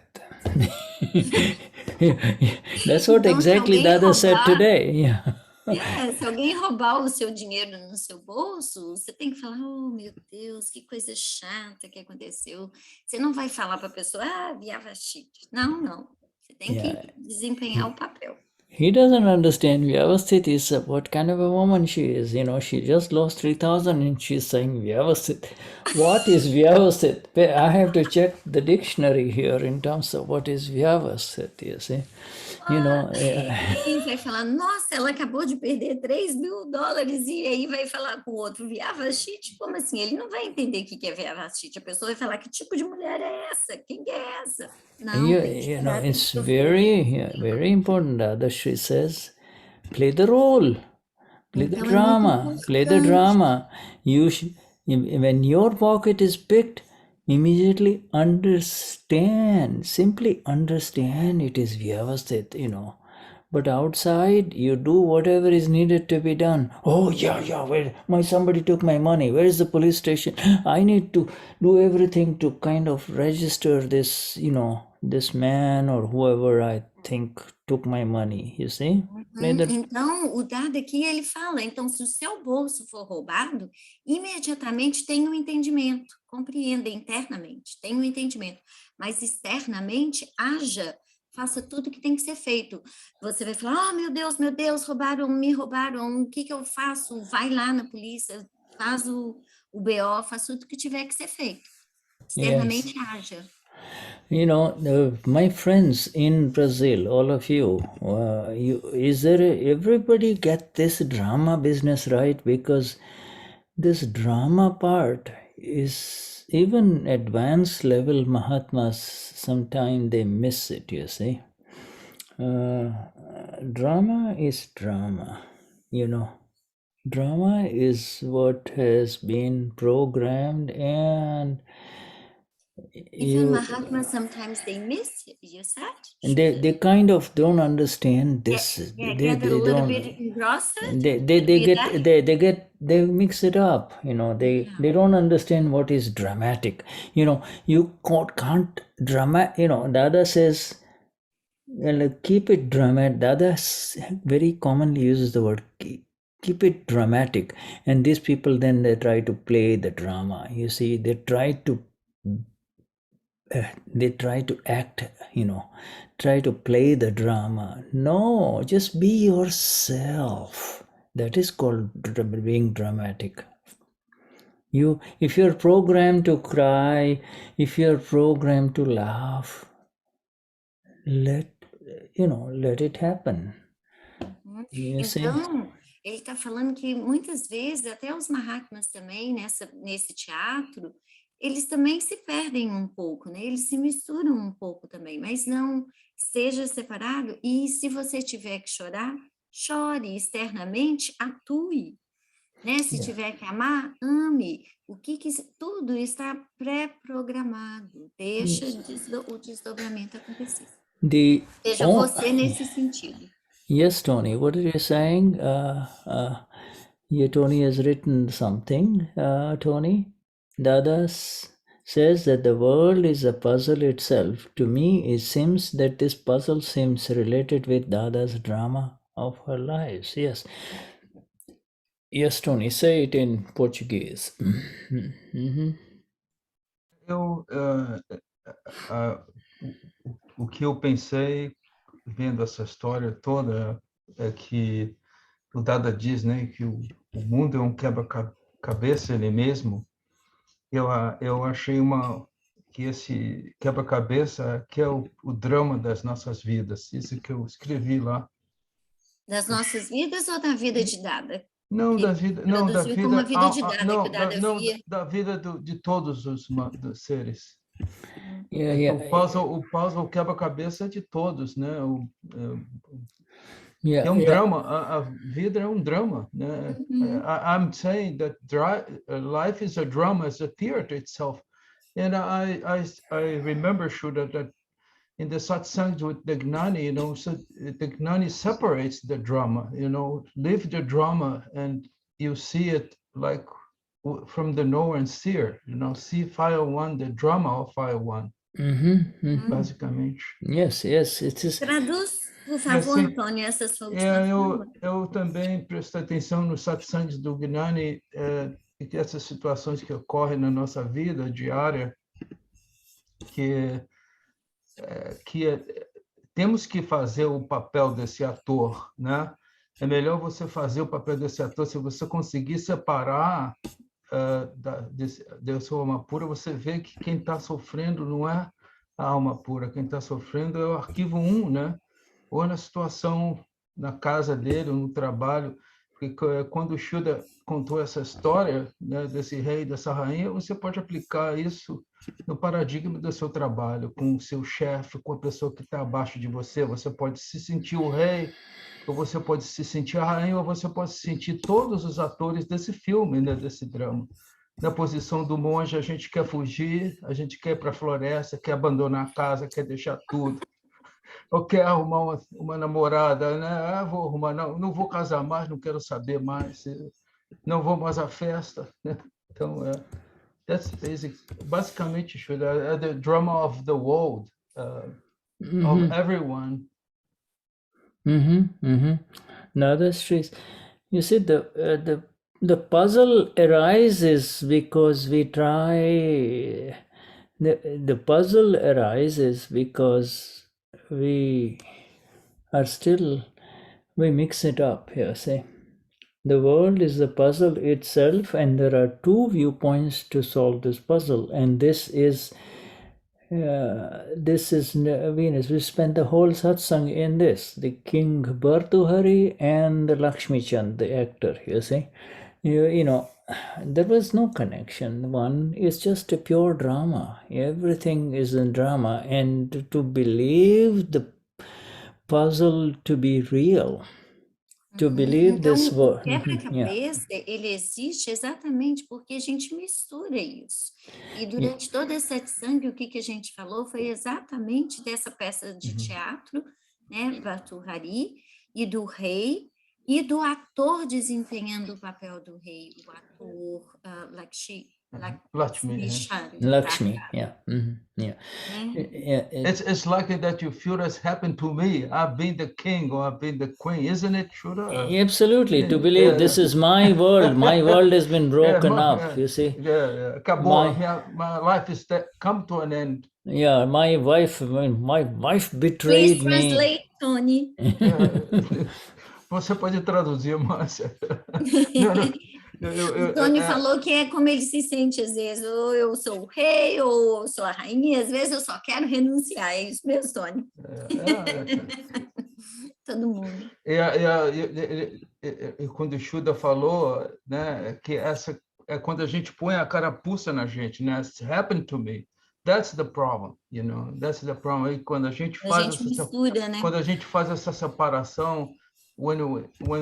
That's what exactly Dada said today. Yeah. Se alguém roubar o seu dinheiro no seu bolso, você tem que falar, oh, meu Deus, que coisa chata que aconteceu. Você não vai falar para a pessoa, Vyavasthit. Não. Você tem que desempenhar o papel. He doesn't understand Vyavasthit is what kind of a woman she is. She just lost 3,000 and she's saying Vyavasthit. What is Vyavasthit? I have to check the dictionary here in terms of what is Vyavasthit, you see. Quem vai falar, nossa, ela acabou de perder $3.000 e aí vai falar com o outro, Vyavasthit? Como assim? Ele não vai entender o que é Vyavasthit. A pessoa vai falar, que tipo de mulher é essa? Quem é essa? Não, it's very important. Dadashri says, play the role, play the drama, play the drama. When your pocket is picked, immediately understand, simply understand it is Vyavasthit, But outside, you do whatever is needed to be done. Oh, yeah, somebody took my money. Where is the police station? I need to do everything to kind of register this, this man or whoever I think took my money, you see? Então, o dado aqui, ele fala, então, se o seu bolso for roubado, imediatamente tem um entendimento, compreenda internamente, tem um entendimento, mas externamente, haja, faça tudo que tem que ser feito. Você vai falar, meu Deus, me roubaram, o que eu faço? Vai lá na polícia, faz o BO, faz tudo que tiver que ser feito. Externamente, haja. My friends in Brazil, all of you, everybody get this drama business right? Because this drama part is even advanced level Mahatmas, sometimes they miss it, you see. Drama is drama, Drama is what has been programmed, and Even Mahatmas, sometimes they miss it, you said? And they kind of don't understand this. Get a little bit engrossed. They mix it up. They don't understand what is dramatic. You can't drama. Dada says, keep it dramatic. Dada very commonly uses the word keep it dramatic, and these people then they try to play the drama. You see, they try to act, try to play the drama. No, just be yourself. That is called being dramatic. If you're programmed to cry, if you're programmed to laugh, let it happen. Então, ele está falando que muitas vezes, até os Mahatmas também, nesse teatro, eles também se perdem um pouco, né? Eles se misturam um pouco também, mas não seja separado. E se você tiver que chorar, chore externamente, atue, né? Se tiver que amar, ame. Tudo está pré-programado. Deixa o desdobramento acontecer. Seja você nesse sentido. Yes, Tony, what are you saying? Tony has written something, Tony. Dada says that the world is a puzzle itself. To me, it seems that this puzzle seems related with Dada's drama of her lives. Yes. Yes, Tony, say it in Portuguese. O que eu pensei vendo essa história toda é que o Dada diz, né, que o mundo é um quebra-cabeça ele mesmo. Eu achei que esse quebra-cabeça que é o drama das nossas vidas. Isso que eu escrevi lá. Das nossas vidas ou da vida de Dada? Não, da vida, não, da vida, uma vida de Dada, que o Dada via. Da vida de todos os seres. Yeah. O puzzle, o quebra-cabeça é de todos, né? É um drama. A vida é um drama, né? I'm saying that life is a drama, it's a theater itself. And I remember, Shuddha, that in the satsangs with the Gnani, so the Gnani separates the drama, leave the drama and you see it like from the knower and seer, see file one, the drama of file one. Basicamente. Yes, it is. Traduz, por favor, Antônio, essas suas últimas eu também presto atenção nos satsangs do Gnani, e essas situações que ocorrem na nossa vida diária, que temos que fazer o papel desse ator, né? É melhor você fazer o papel desse ator, se você conseguir separar da sua alma pura, você vê que quem está sofrendo não é a alma pura, quem está sofrendo é o arquivo 1, né? Ou na situação na casa dele, ou no trabalho. Porque quando o Shuddha contou essa história, né, desse rei, dessa rainha, você pode aplicar isso no paradigma do seu trabalho, com o seu chefe, com a pessoa que está abaixo de você. Você pode se sentir o rei, ou você pode se sentir a rainha, ou você pode se sentir todos os atores desse filme, né, desse drama. Na posição do monge, a gente quer fugir, a gente quer ir para a floresta, quer abandonar a casa, quer deixar tudo. ou quer arrumar uma namorada, né? Ah, vou arrumar, não vou casar mais, não quero saber mais, não vou mais à festa, né? Então, that's basicamente the drama of the world, of everyone. No, that's true. You see, the puzzle arises because we try. The puzzle arises because we are still, we mix it up here, see. The world is the puzzle itself, and there are two viewpoints to solve this puzzle, and this is Venus. We spent the whole satsang in this. The king Bhartruhari and the Lakshmi Chand, the actor, you see. You know, there was no connection. One is just a pure drama. Everything is in drama. And to believe the puzzle to be real, to believe Então, this o world. quebra-cabeça, ele existe exatamente porque a gente mistura isso. E durante toda essa satsang, o que a gente falou foi exatamente dessa peça de teatro, né, Bhartruhari, e do rei, e do ator desempenhando o papel do rei, o ator Lakshmi, yeah. It's lucky that you feel this happened to me. I've been the king or I've been the queen, isn't it, Shuddha? Absolutely, to believe this is my world. My world has been broken up, you see. Acabou. My life is come to an end. Yeah, my wife betrayed Please me. translate, Tony. Você pode traduzir, Marcia. O Tony falou que é como ele se sente às vezes, ou eu sou o rei, ou eu sou a rainha, às vezes eu só quero renunciar, é isso mesmo, Tony? Todo mundo. E quando o Shuddha falou, né, que essa é quando a gente põe a carapuça na gente, né? It's happened to me. That's the problem, you know. That's the problem. E quando a gente faz mistura, né? Quando a gente faz essa separação, when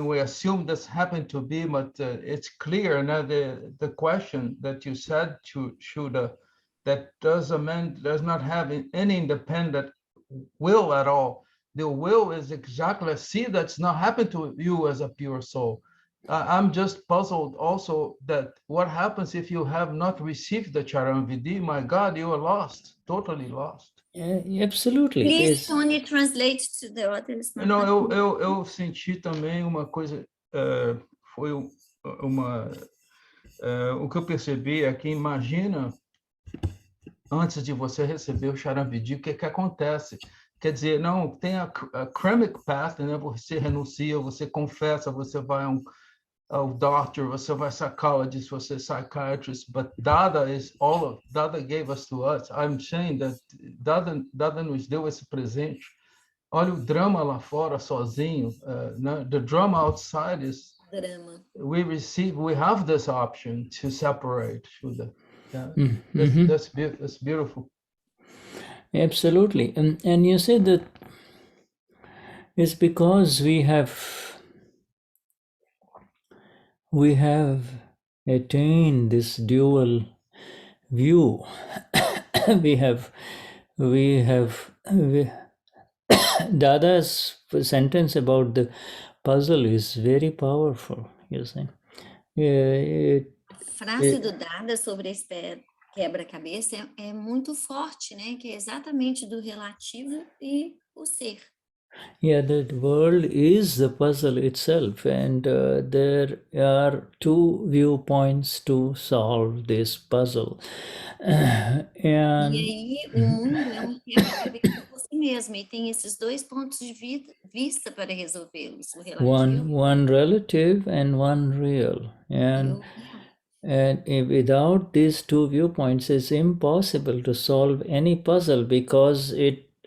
we assume this happened to be, but it's clear now the question that you said to Shuddha, that does not have any independent will at all. The will is exactly, see, that's not happened to you as a pure soul. I'm just puzzled also that what happens if you have not received the Charanvidhi? My God, you are lost, totally lost. Absolutely. Please, Tony, translate to the others. Não, eu senti também uma coisa, foi o que eu percebi é que imagina, antes de você receber o Charanvidhi, o que acontece? Quer dizer, não, tem a karmic path, né? Você renuncia, você confessa, você vai ao doctor, você vai psychologist, você psychiatrist, but Dada Dada gave us to us. I'm saying that Dada nos deu esse presente. Olha o drama lá fora sozinho. The drama outside is drama. We have this option to separate. That's beautiful. Absolutely, and you say that it's because we have attained this dual view. we have Dada's sentence about the puzzle is very powerful, you see. A frase do Dada sobre esse quebra-cabeça é muito forte, né? Que é exatamente do relativo e o ser. Yeah, the world is the puzzle itself, and there are two viewpoints to solve this puzzle. E aí o mundo é quebra-cabeça por si mesmo, e tem esses dois pontos de vista para resolvê-los, o relativo. One relative and one real. And without these two viewpoints, it's impossible to solve any puzzle, because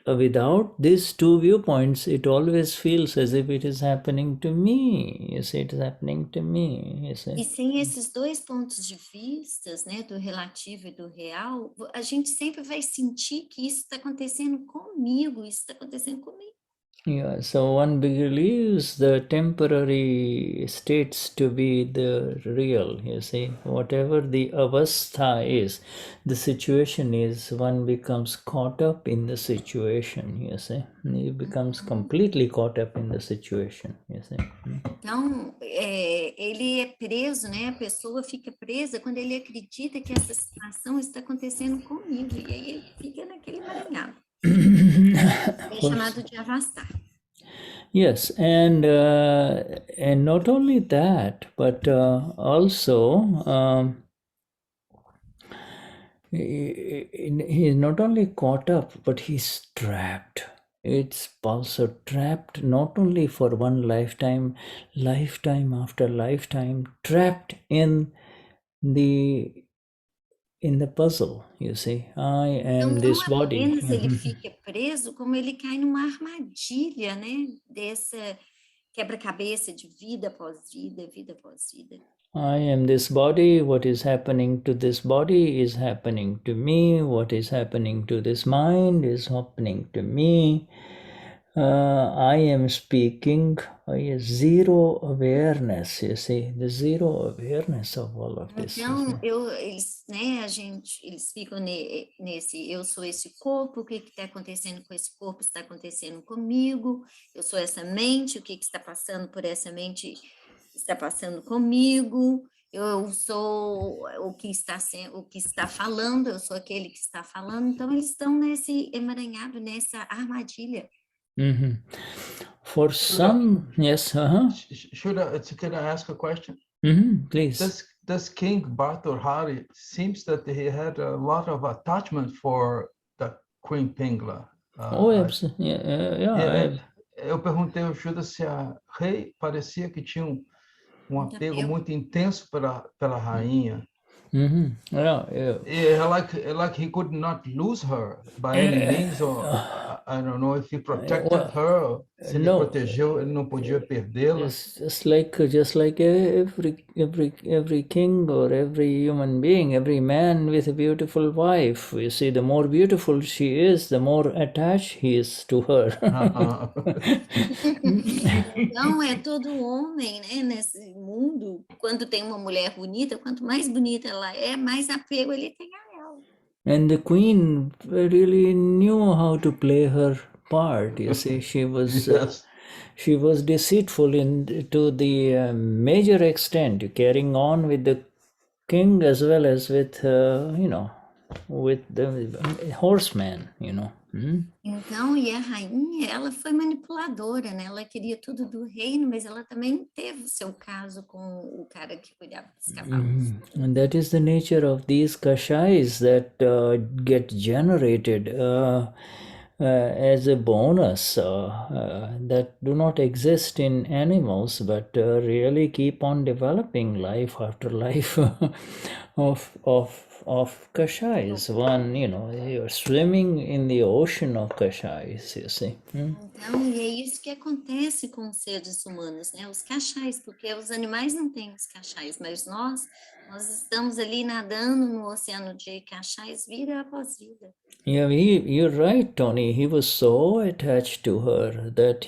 without these two viewpoints, it always feels as if it is happening to me. You see, it is happening to me. You see. E sem esses dois pontos de vistas, né, do relativo e do real, a gente sempre vai sentir que isso está acontecendo comigo, isso está acontecendo comigo. Yeah, so one believes the temporary states to be the real, you see. Whatever the avastha is, the situation is, one becomes caught up in the situation, you see. He becomes completely caught up in the situation, you see. Então, ele é preso, né? A pessoa fica presa quando ele acredita que essa situação está acontecendo comigo. E aí ele fica naquele emaranhado. É chamado de avastar. Yes, and not only that, but also he's not only caught up, but he's trapped. It's also trapped not only for one lifetime, lifetime after lifetime, trapped in the puzzle, you see. I am Então, this não body. apenas ele fica preso, como ele cai numa armadilha, né? Dessa quebra-cabeça de vida após vida, vida após vida. I am this body. What is happening to this body is happening to me. What is happening to this mind is happening to me. I am speaking. Zero awareness, you see, the zero awareness of all of this. Então, eles, né, eles ficam nesse, eu sou esse corpo, o que está acontecendo com esse corpo está acontecendo comigo, eu sou essa mente, o que está passando por essa mente está passando comigo, eu sou o que está falando, eu sou aquele que está falando, então eles estão nesse emaranhado, nessa armadilha. For some, yes, Can I ask a question? Please. This King Bhartruhari seems that he had a lot of attachment for the Queen Pingla. Absolutely. Yeah. Eu perguntei ao Shuddha se a rei parecia que tinha apego muito intenso pela rainha. Like he could not lose her by any means, or I don't know if he protected her. Se ele protegeu, ele não podia perdê-la. Just like every king or every human being, every man with a beautiful wife. You see, the more beautiful she is, the more attached he is to her. Então, é todo homem, né, nesse mundo, quando tem uma mulher bonita, quanto mais bonita ela é, mais apego ele tem a ela. And the queen really knew how to play her part. You see, she was Yes. she was deceitful to the major extent, carrying on with the king as well as with with the horseman, Então, e a rainha, ela foi manipuladora, né? Ela queria tudo do reino, mas ela também teve o seu caso com o cara que cuidava dos cavalos. And that is the nature of these kashais that get generated as a bonus that do not exist in animals, but really keep on developing life after life of kashais. One, you're swimming in the ocean of kashais, you see. Então, e é isso que acontece com os seres humanos, né? Os cachais, porque os animais não têm os cachais, mas nós estamos ali nadando no oceano de cachais vida após vida. Yeah, you're right, Tony. He was so attached to her that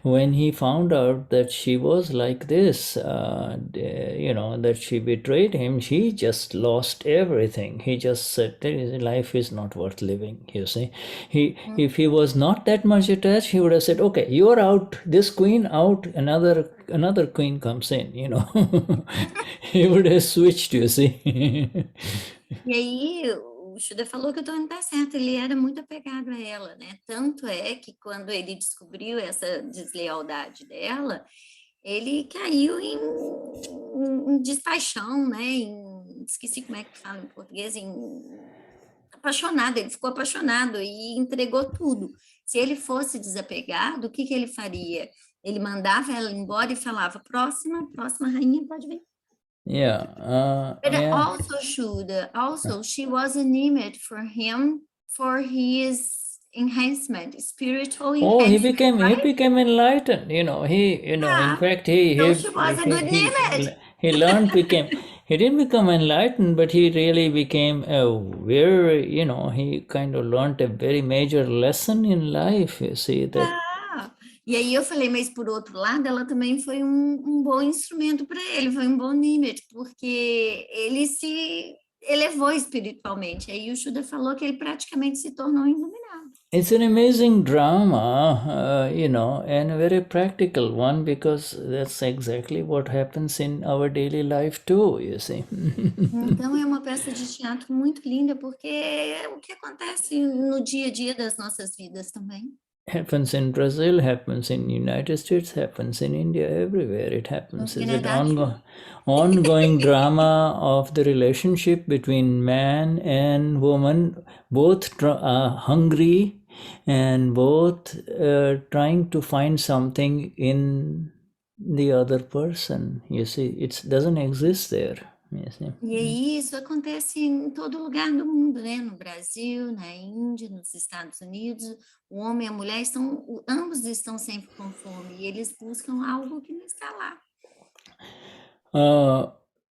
when he found out that she was like this, that she betrayed him, he just lost everything. He just said, life is not worth living, you see. If he was not that much attached, he would have said, okay, you're out, this queen out, another queen comes in, He would have switched, you see. E aí, o Shuddha falou que o Tony tá certo, ele era muito apegado a ela, né? Tanto é que quando ele descobriu essa deslealdade dela, ele caiu em dispassion, né? Esqueci como é que fala em português, apaixonado, ele ficou apaixonado e entregou tudo. Se ele fosse desapegado, o que ele faria? Ele mandava ela embora e falava, próxima rainha pode vir. Yeah. But also, Shuddha, she was an image for him, for his enhancement, spiritual enhancement. Oh, he became enlightened. In fact, she was a good image. He learned, he didn't become enlightened, but he really became aware. He kind of learned a very major lesson in life. You see that. E aí eu falei, mas por outro lado, ela também foi um bom instrumento para ele, foi um bom nímit, porque ele se elevou espiritualmente. Aí o Shuddha falou que ele praticamente se tornou iluminado. It's an amazing drama, and a very practical one, because that's exactly what happens in our daily life too, you see. Então é uma peça de teatro muito linda, porque é o que acontece no dia a dia das nossas vidas também. Happens in Brazil, happens in United States, happens in India, everywhere it happens. It's an ongoing drama of the relationship between man and woman, both hungry and both trying to find something in the other person. You see, it doesn't exist there. You see. E aí isso acontece em todo lugar do mundo, né? No Brasil, na Índia, nos Estados Unidos, o homem e a mulher ambos estão sempre com fome e eles buscam algo que não está lá.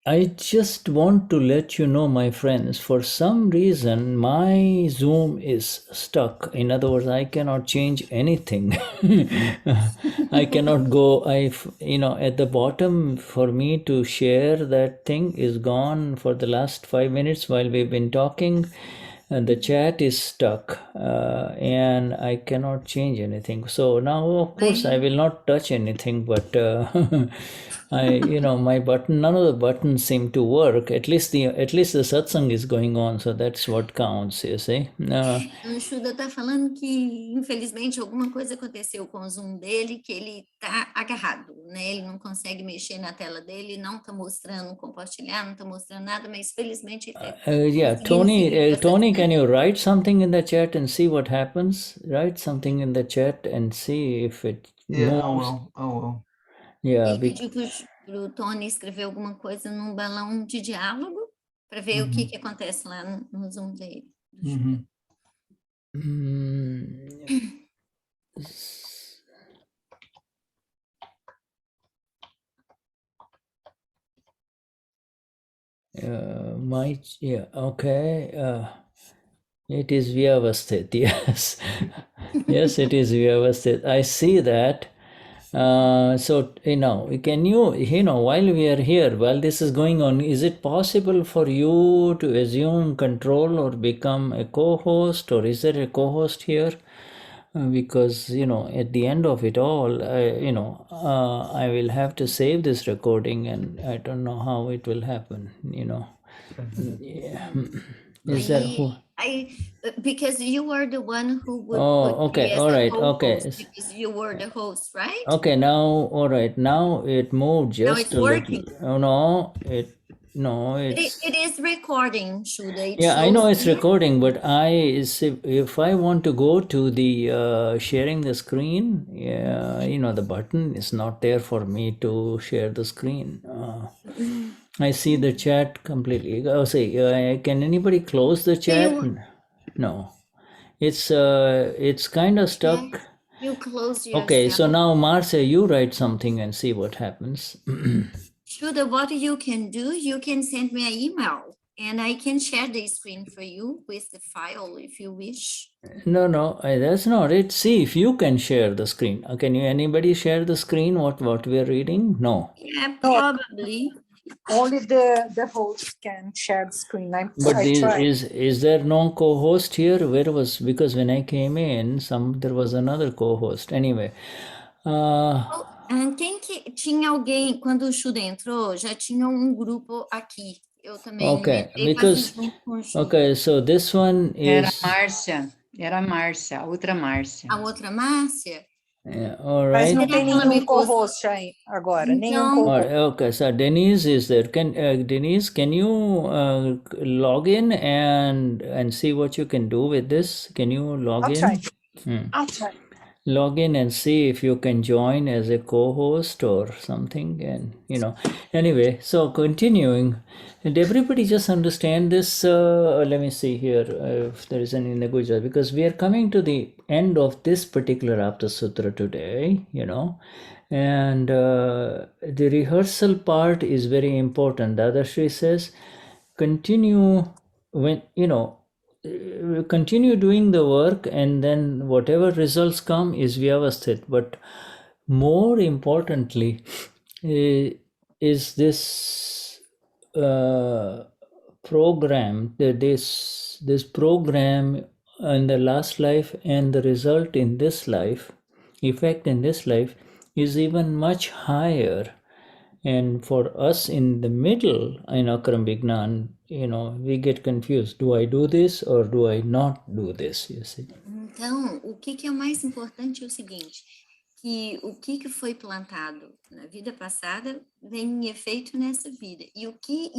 I just want to let you know, my friends, for some reason my Zoom is stuck. In other words, I cannot change anything. I cannot go, at the bottom for me to share that thing is gone for the last 5 minutes while we've been talking. And the chat is stuck and I cannot change anything. So now, of course, I will not touch anything, but my button, none of the buttons seem to work. At least the satsang is going on, so that's what counts, you see. O Shuddha está falando que, infelizmente, alguma coisa aconteceu com o Zoom dele, que ele está agarrado, né? Ele não consegue mexer na tela dele, não está mostrando compartilhar, não está mostrando nada, mas felizmente ele está Tony, can you write something in the chat and see what happens? Write something in the chat and see if it moves. I will. Yeah, ele pediu para o Tony escrever alguma coisa num balão de diálogo para ver o que acontece lá no Zoom dele. Okay. It is Vyavasthit, yes. Yes, it is Vyavasthit. I see that. So, can you, while we are here, while this is going on, is it possible for you to assume control or become a co-host, or is there a co-host here? Because, at the end of it all, I will have to save this recording and I don't know how it will happen, Yeah. Is that who? Because you were the one who would put me as a co-host, because you were the host, right? Okay, now, all right, now it moved just now it's working. Little. Oh, it is recording, Shuddha. Yeah, I know it's recording, but if I want to go to the sharing the screen, the button is not there for me to share the screen. I see the chat completely. Can anybody close the chat? No, it's kind of stuck. You close yourself. Okay, so now Marcia, you write something and see what happens. Shuddha, what you can do, you can send me an email and I can share the screen for you with the file if you wish. No, that's not it. See if you can share the screen. Can anybody share the screen, what we are reading? No. Yeah, probably. Only the host can share the screen. But is there no co-host here? Because when I came in, there was another co-host. Anyway. Tinha alguém, quando o Shuddha entrou, já tinha grupo aqui. Eu também Okay, so this one is... Era a Marcia, a outra Marcia. A outra Marcia? Yeah, all right. Mas não tem nenhum co-host aí agora, nenhum co-host. Okay, so Denise is there. Denise, can you log in and see what you can do with this? Can you log in? I'll try. Log in and see if you can join as a co-host or something, and anyway, so continuing, and everybody just understand this. Let me see here if there is any language, because we are coming to the end of this particular Aptasutra today, and the rehearsal part is very important. Dadashri says continue when continue doing the work, and then whatever results come is Vyavasthit. But more importantly, is this program, this program in the last life and the result in this life, effect in this life, is even much higher. And for us in the middle, in Akram Vignan, we get confused. Do I do this or do I not do this? You see. Então, o que é o mais importante é o seguinte, que o que foi plantado na vida passada vem em efeito nessa vida. E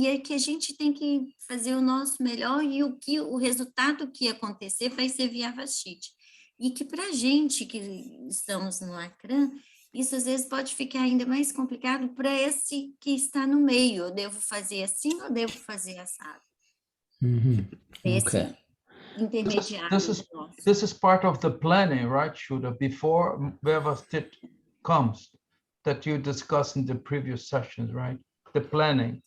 é que a gente tem que fazer o nosso melhor, e o resultado que acontecer vai ser Vyavasthit. E que para a gente que estamos no Akram, isso às vezes pode ficar ainda mais complicado para esse que está no meio. Eu devo fazer assim ou devo fazer assado? Okay. Intermediário. This is part of the planning, right, Shuddha? Before Vyavasthit comes, that you discussed in the previous sessions, right? The planning.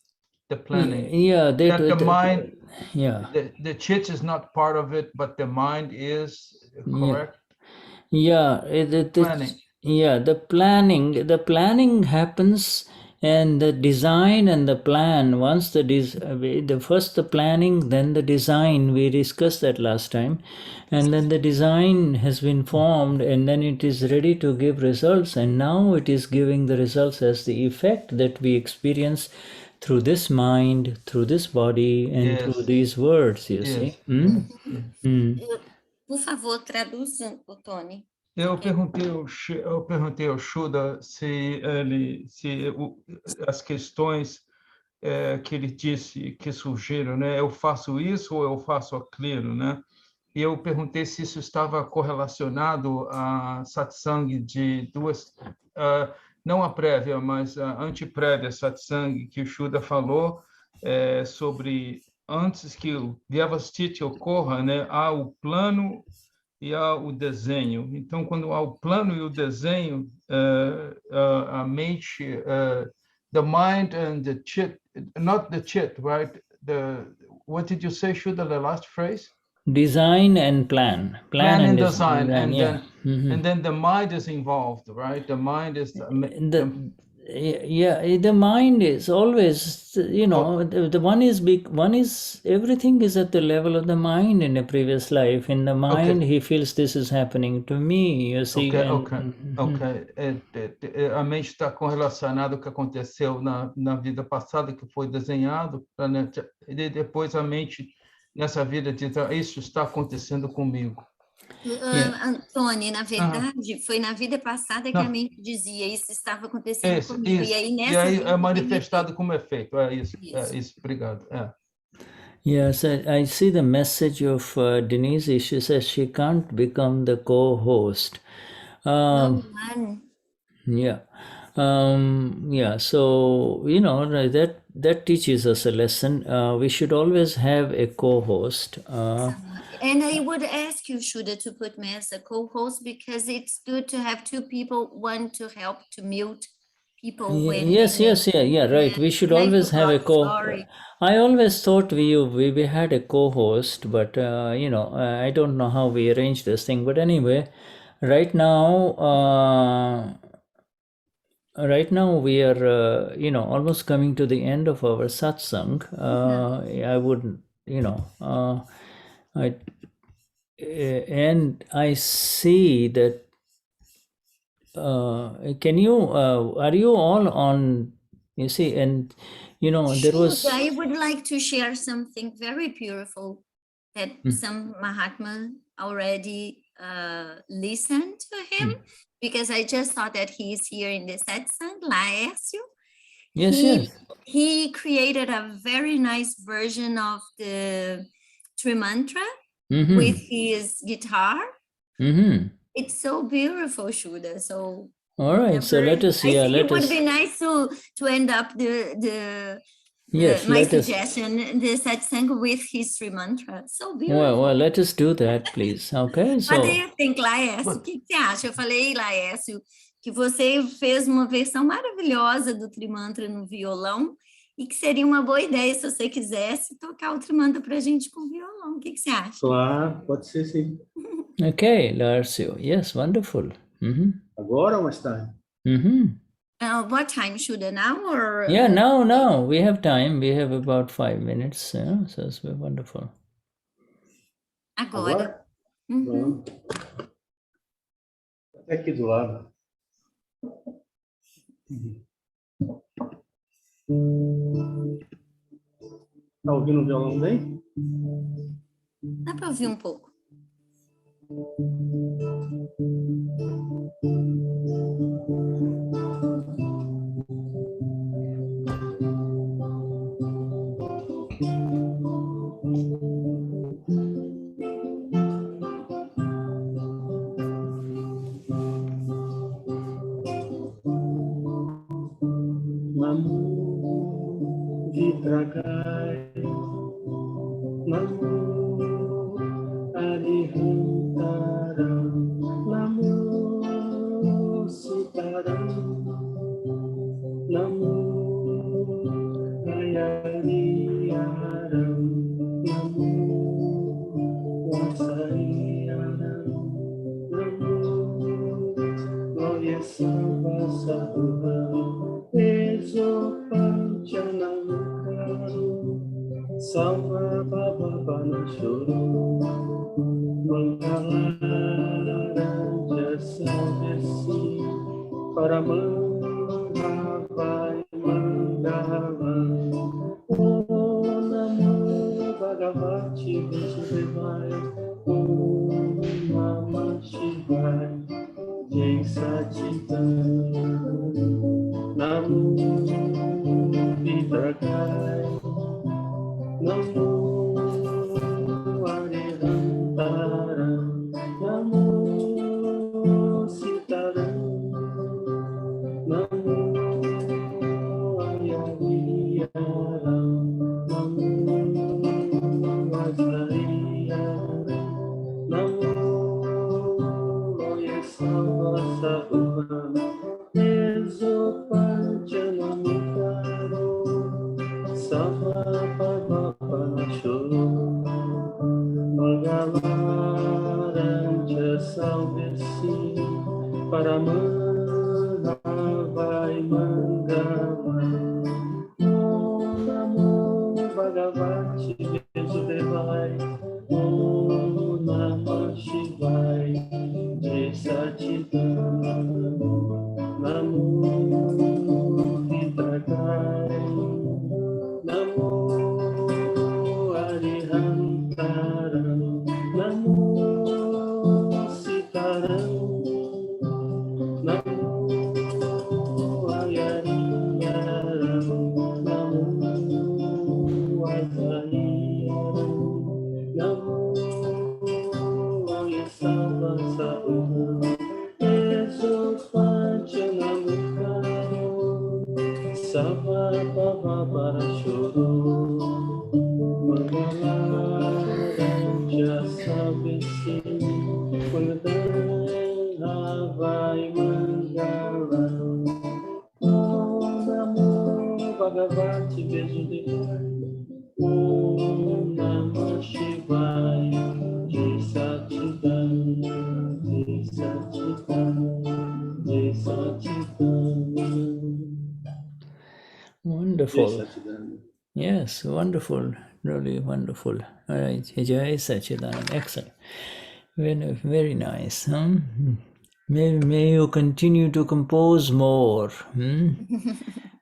Yeah, that the mind, yeah. The chit is not part of it, but the mind is, correct? Yeah, Planning. Yeah, the planning happens, and the design and the plan. Once first the planning, then the design. We discussed that last time, and then the design has been formed, and then it is ready to give results. And now it is giving the results as the effect that we experience through this mind, through this body, and through these words. You see. Por favor, traduza, Tony. Eu perguntei ao Shuddha se as questões que ele disse que surgiram, né? Eu faço isso ou eu faço aquilo, né? E eu perguntei se isso estava correlacionado a satsang de duas, não a prévia, mas a antiprévia satsang que o Shuddha falou sobre antes que o Vyavasthit ocorra, né? Há o plano e há o desenho. Então, quando há o plano e o desenho, a mente, the mind and the chit, not the chit, right? What did you say, Shuddha, the last phrase? Design and plan. Plan and design, and then and then the mind is involved, right? The mind is the mind is always, the one is big. One is, everything is at the level of the mind. In a previous life, in the mind, he feels this is happening to me. You see. A mente está correlacionada ao que aconteceu na vida passada, que foi desenhado, e depois a mente nessa vida diz, isso está acontecendo comigo. Antônio, na verdade, foi na vida passada que a mente dizia, isso estava acontecendo comigo. Isso. E aí, nessa vida, é manifestado como efeito. Isso, obrigado. Yes, I see the message of Denise. She says she can't become the co-host. Yeah. So, that teaches us a lesson. We should always have a co-host. And I would ask you, Shuddha, to put me as a co-host, because it's good to have two people, one to help to mute people. Right. We should always have a co-host. I always thought we had a co-host, but I don't know how we arranged this thing. But anyway, right now we are almost coming to the end of our satsang. I wouldn't, and I see that. Can you? Are you all on? You see, and there was. I would like to share something very beautiful that some Mahatma already listened to him, because I just thought that he's here in the satsang, Laércio. Yes. He created a very nice version of the Trimantra with his guitar. It's so beautiful, Shuddha. So all right, so let us. It would be nice to end up my suggestion, the satsang with his Trimantra. So beautiful. Well, let us do that, please. Okay. So. What do you think, Laércio? O que você acha? Eu falei, Laércio, que você fez uma versão maravilhosa do Trimantra no violão, E que seria uma boa ideia, se você quisesse, tocar outro mantra para a gente com violão. O que você acha? Claro, pode ser sim. Okay, Larcio. Yes, wonderful. Agora ou mais tarde? What time? Shuddha, now or? Yeah, now we have time. We have about 5 minutes, so it's wonderful. Agora. Vamos. Até aqui do lado. Tá ouvindo o violão bem? Dá para ouvir um pouco. Namo Vitragai, Namo Arihantaram, Namo Sitaram, Namo Ayariyaram, Namo Vasariyaram, Namo Gloria Samba Sadhuram, Eso Panchanamukaro, Salva Baba Banashuru, Mangalaranja Salvesi, Paramanga Vai Mangalam, Om Namo Bhagavati Vasudevaya, Om Namah Shivaya, Jai Satchidananda, Namo Vitragai, Namo Arihantaram, Namo Sitaram, Namo Ayariyaram, Namo Vasariyaram, Namo Loya Sava Sahuram, Eso Panchanamukaro, Sava Baba Banashuru, Mangalaranja Salvesi, Paramanga Vai Mangalam, Om Namo Bhagavati Vasudevaya, Om Namah Shivaya, Jai Satchidananda, Namo Vitragai, Namo Arihantaram, Namo Sitaram, Namo Ayariyaram, Namo Vasariyaram, Namo Yesava Sahuram, Eso Panchanamukaro, Sava Baba Barashuru, Mangalaranja Salvesi, Mangalaranja Vai Mangalam, Om Namo Bhagavati Vasudevaya, Om Namah Shivaya, Jai Satchidananda, Jai Satchidananda, Jai Satchidananda. Wonderful. Jai Satchidananda. Yes, wonderful. Really wonderful. All right. Jai Satchidananda. Excellent. Very, very nice. May you continue to compose more.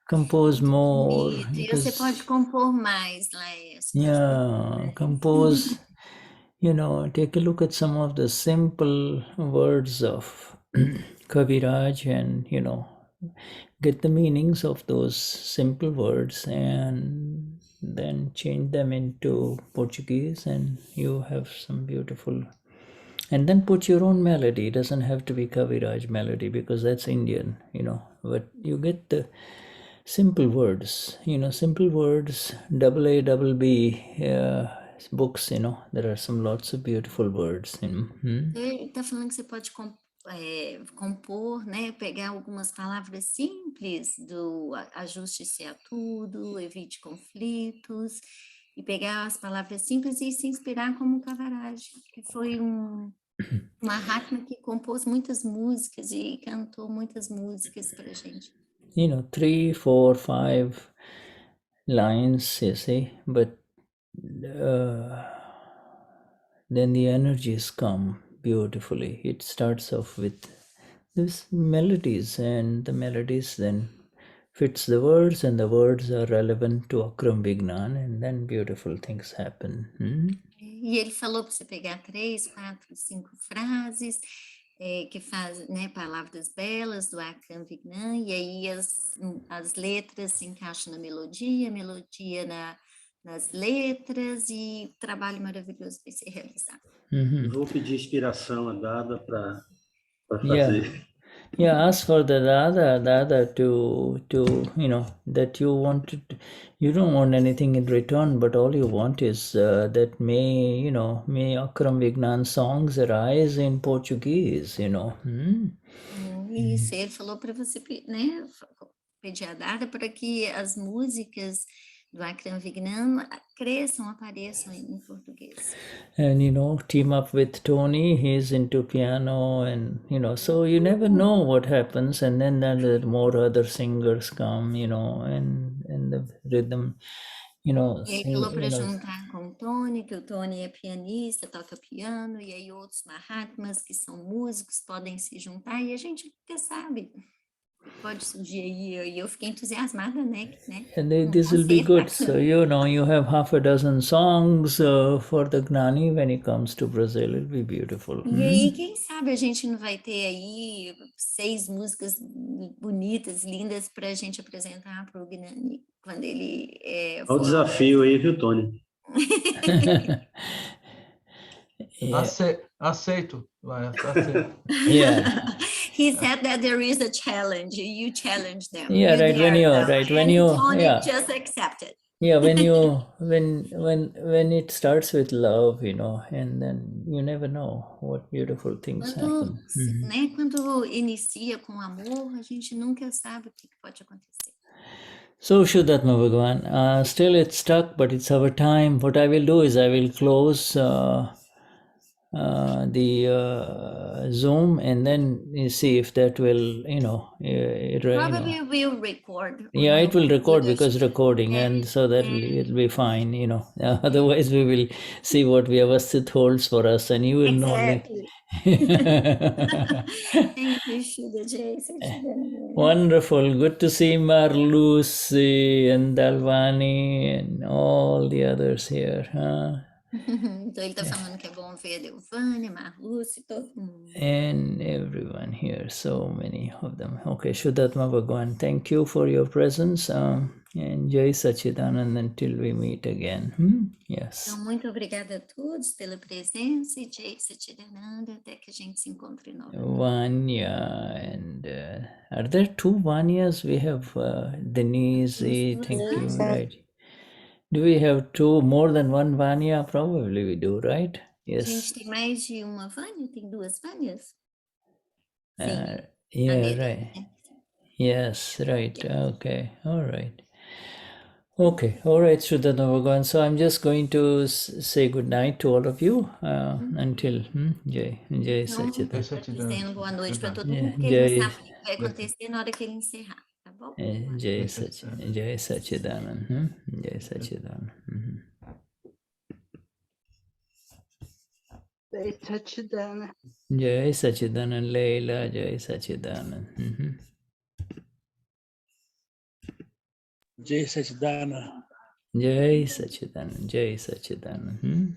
Compose more. Bonito. E você because- pode compor mais, Laércio. Yeah, compose. Take a look at some of the simple words of Kaviraj and, get the meanings of those simple words and then change them into Portuguese, and you have some beautiful. And then put your own melody. It doesn't have to be Kaviraj melody because that's Indian, but you get the simple words, simple words, AAB books, there are some lots of beautiful words. Ele está falando que você pode compor, né, pegar algumas palavras simples do ajuste-se a tudo, evite conflitos, e pegar as palavras simples e se inspirar como Kavaraj, que foi um Mahatma que compôs muitas músicas e cantou muitas músicas para a gente. 3, 4, 5 lines, you see, but then the energies come beautifully. It starts off with these melodies, and the melodies then fits the words, and the words are relevant to Akram Vignan, and then beautiful things happen. E ele falou para você pegar 3, 4, 5 frases que fazem, né, palavras belas do Akram Vignan, e aí as letras se encaixam na melodia, a melodia nas letras, e o trabalho maravilhoso vai ser realizado. Vou pedir inspiração a Dada para fazer. Yeah, ask for the Dada to that you don't want anything in return, but all you want is that may Akram Vignan songs arise in Portuguese, Isso, ele falou para você, né, pedir a Dada para que as músicas do Akram Vignan cresçam, apareçam em português. And team up with Tony, he's into piano, and so you never know what happens, and then more other singers come, and the rhythm, Ele falou para juntar com o Tony, que o Tony é pianista, toca piano, e aí outros Mahatmas que são músicos podem se juntar, e a gente nunca sabe o que pode surgir aí, e eu fiquei entusiasmada, né? And this will be good. So, you have half a dozen songs for the Gnani when he comes to Brazil. It'll be beautiful. E aí, quem sabe a gente não vai ter aí 6 músicas bonitas, lindas, para a gente apresentar para o Gnani quando ele Olha o desafio aí, viu, Tony? Aceito. Yeah. He said that there is a challenge. You challenge them. Yeah, right. When you Tony yeah. just accepted. Yeah, when it starts with love, and then you never know what beautiful things happen. Né, quando inicia com amor, a gente nunca sabe o que pode acontecer. So, Shuddhatma Bhagavan, still it's stuck, but it's our time. What I will do is I will close the Zoom, and then you see if that will, Probably will record. Yeah, it will record because recording, and so that it'll be fine, Otherwise, we will see what Vyavasthit holds for us, and you will know. Exactly. Thank you, Shuddha Jay. Wonderful. Good to see Marlucy and Dalvani and all the others here. Então ele está falando que é bom ver a Delvânia, Marlucy, todo mundo. And everyone here, so many of them. Okay, Shuddhatma Bhagavan, thank you for your presence. And Jai Sachidanand until we meet again. Yes. Então, muito obrigada a todos pela presença, e Jai Sachidananda, até que a gente se encontre novamente. Vanya, and are there 2 Vanyas? We have Denise, thank you, right? Do we have 2, more than 1 Vanya? Probably we do, right? Yes. A gente tem mais de uma Vânia? Tem 2 Vânias? Sim. Yeah, right. Yes, right. Okay, all right. Okay, all right, Shuddhatma Bhagavan. So I'm just going to say good night to all of you until Jai Sachidananda. Dizendo boa noite para todo mundo, porque ele sabe o que vai acontecer na hora que ele encerrar, tá bom? Jai Sachidananda. Jai Sachidananda. Jai Sachidananda. Jai Sachidananda. Jai Sachidananda, Leila, Jai Sachidananda. Jai Sachidananda. Jai Sachidananda, Jai Sachidananda.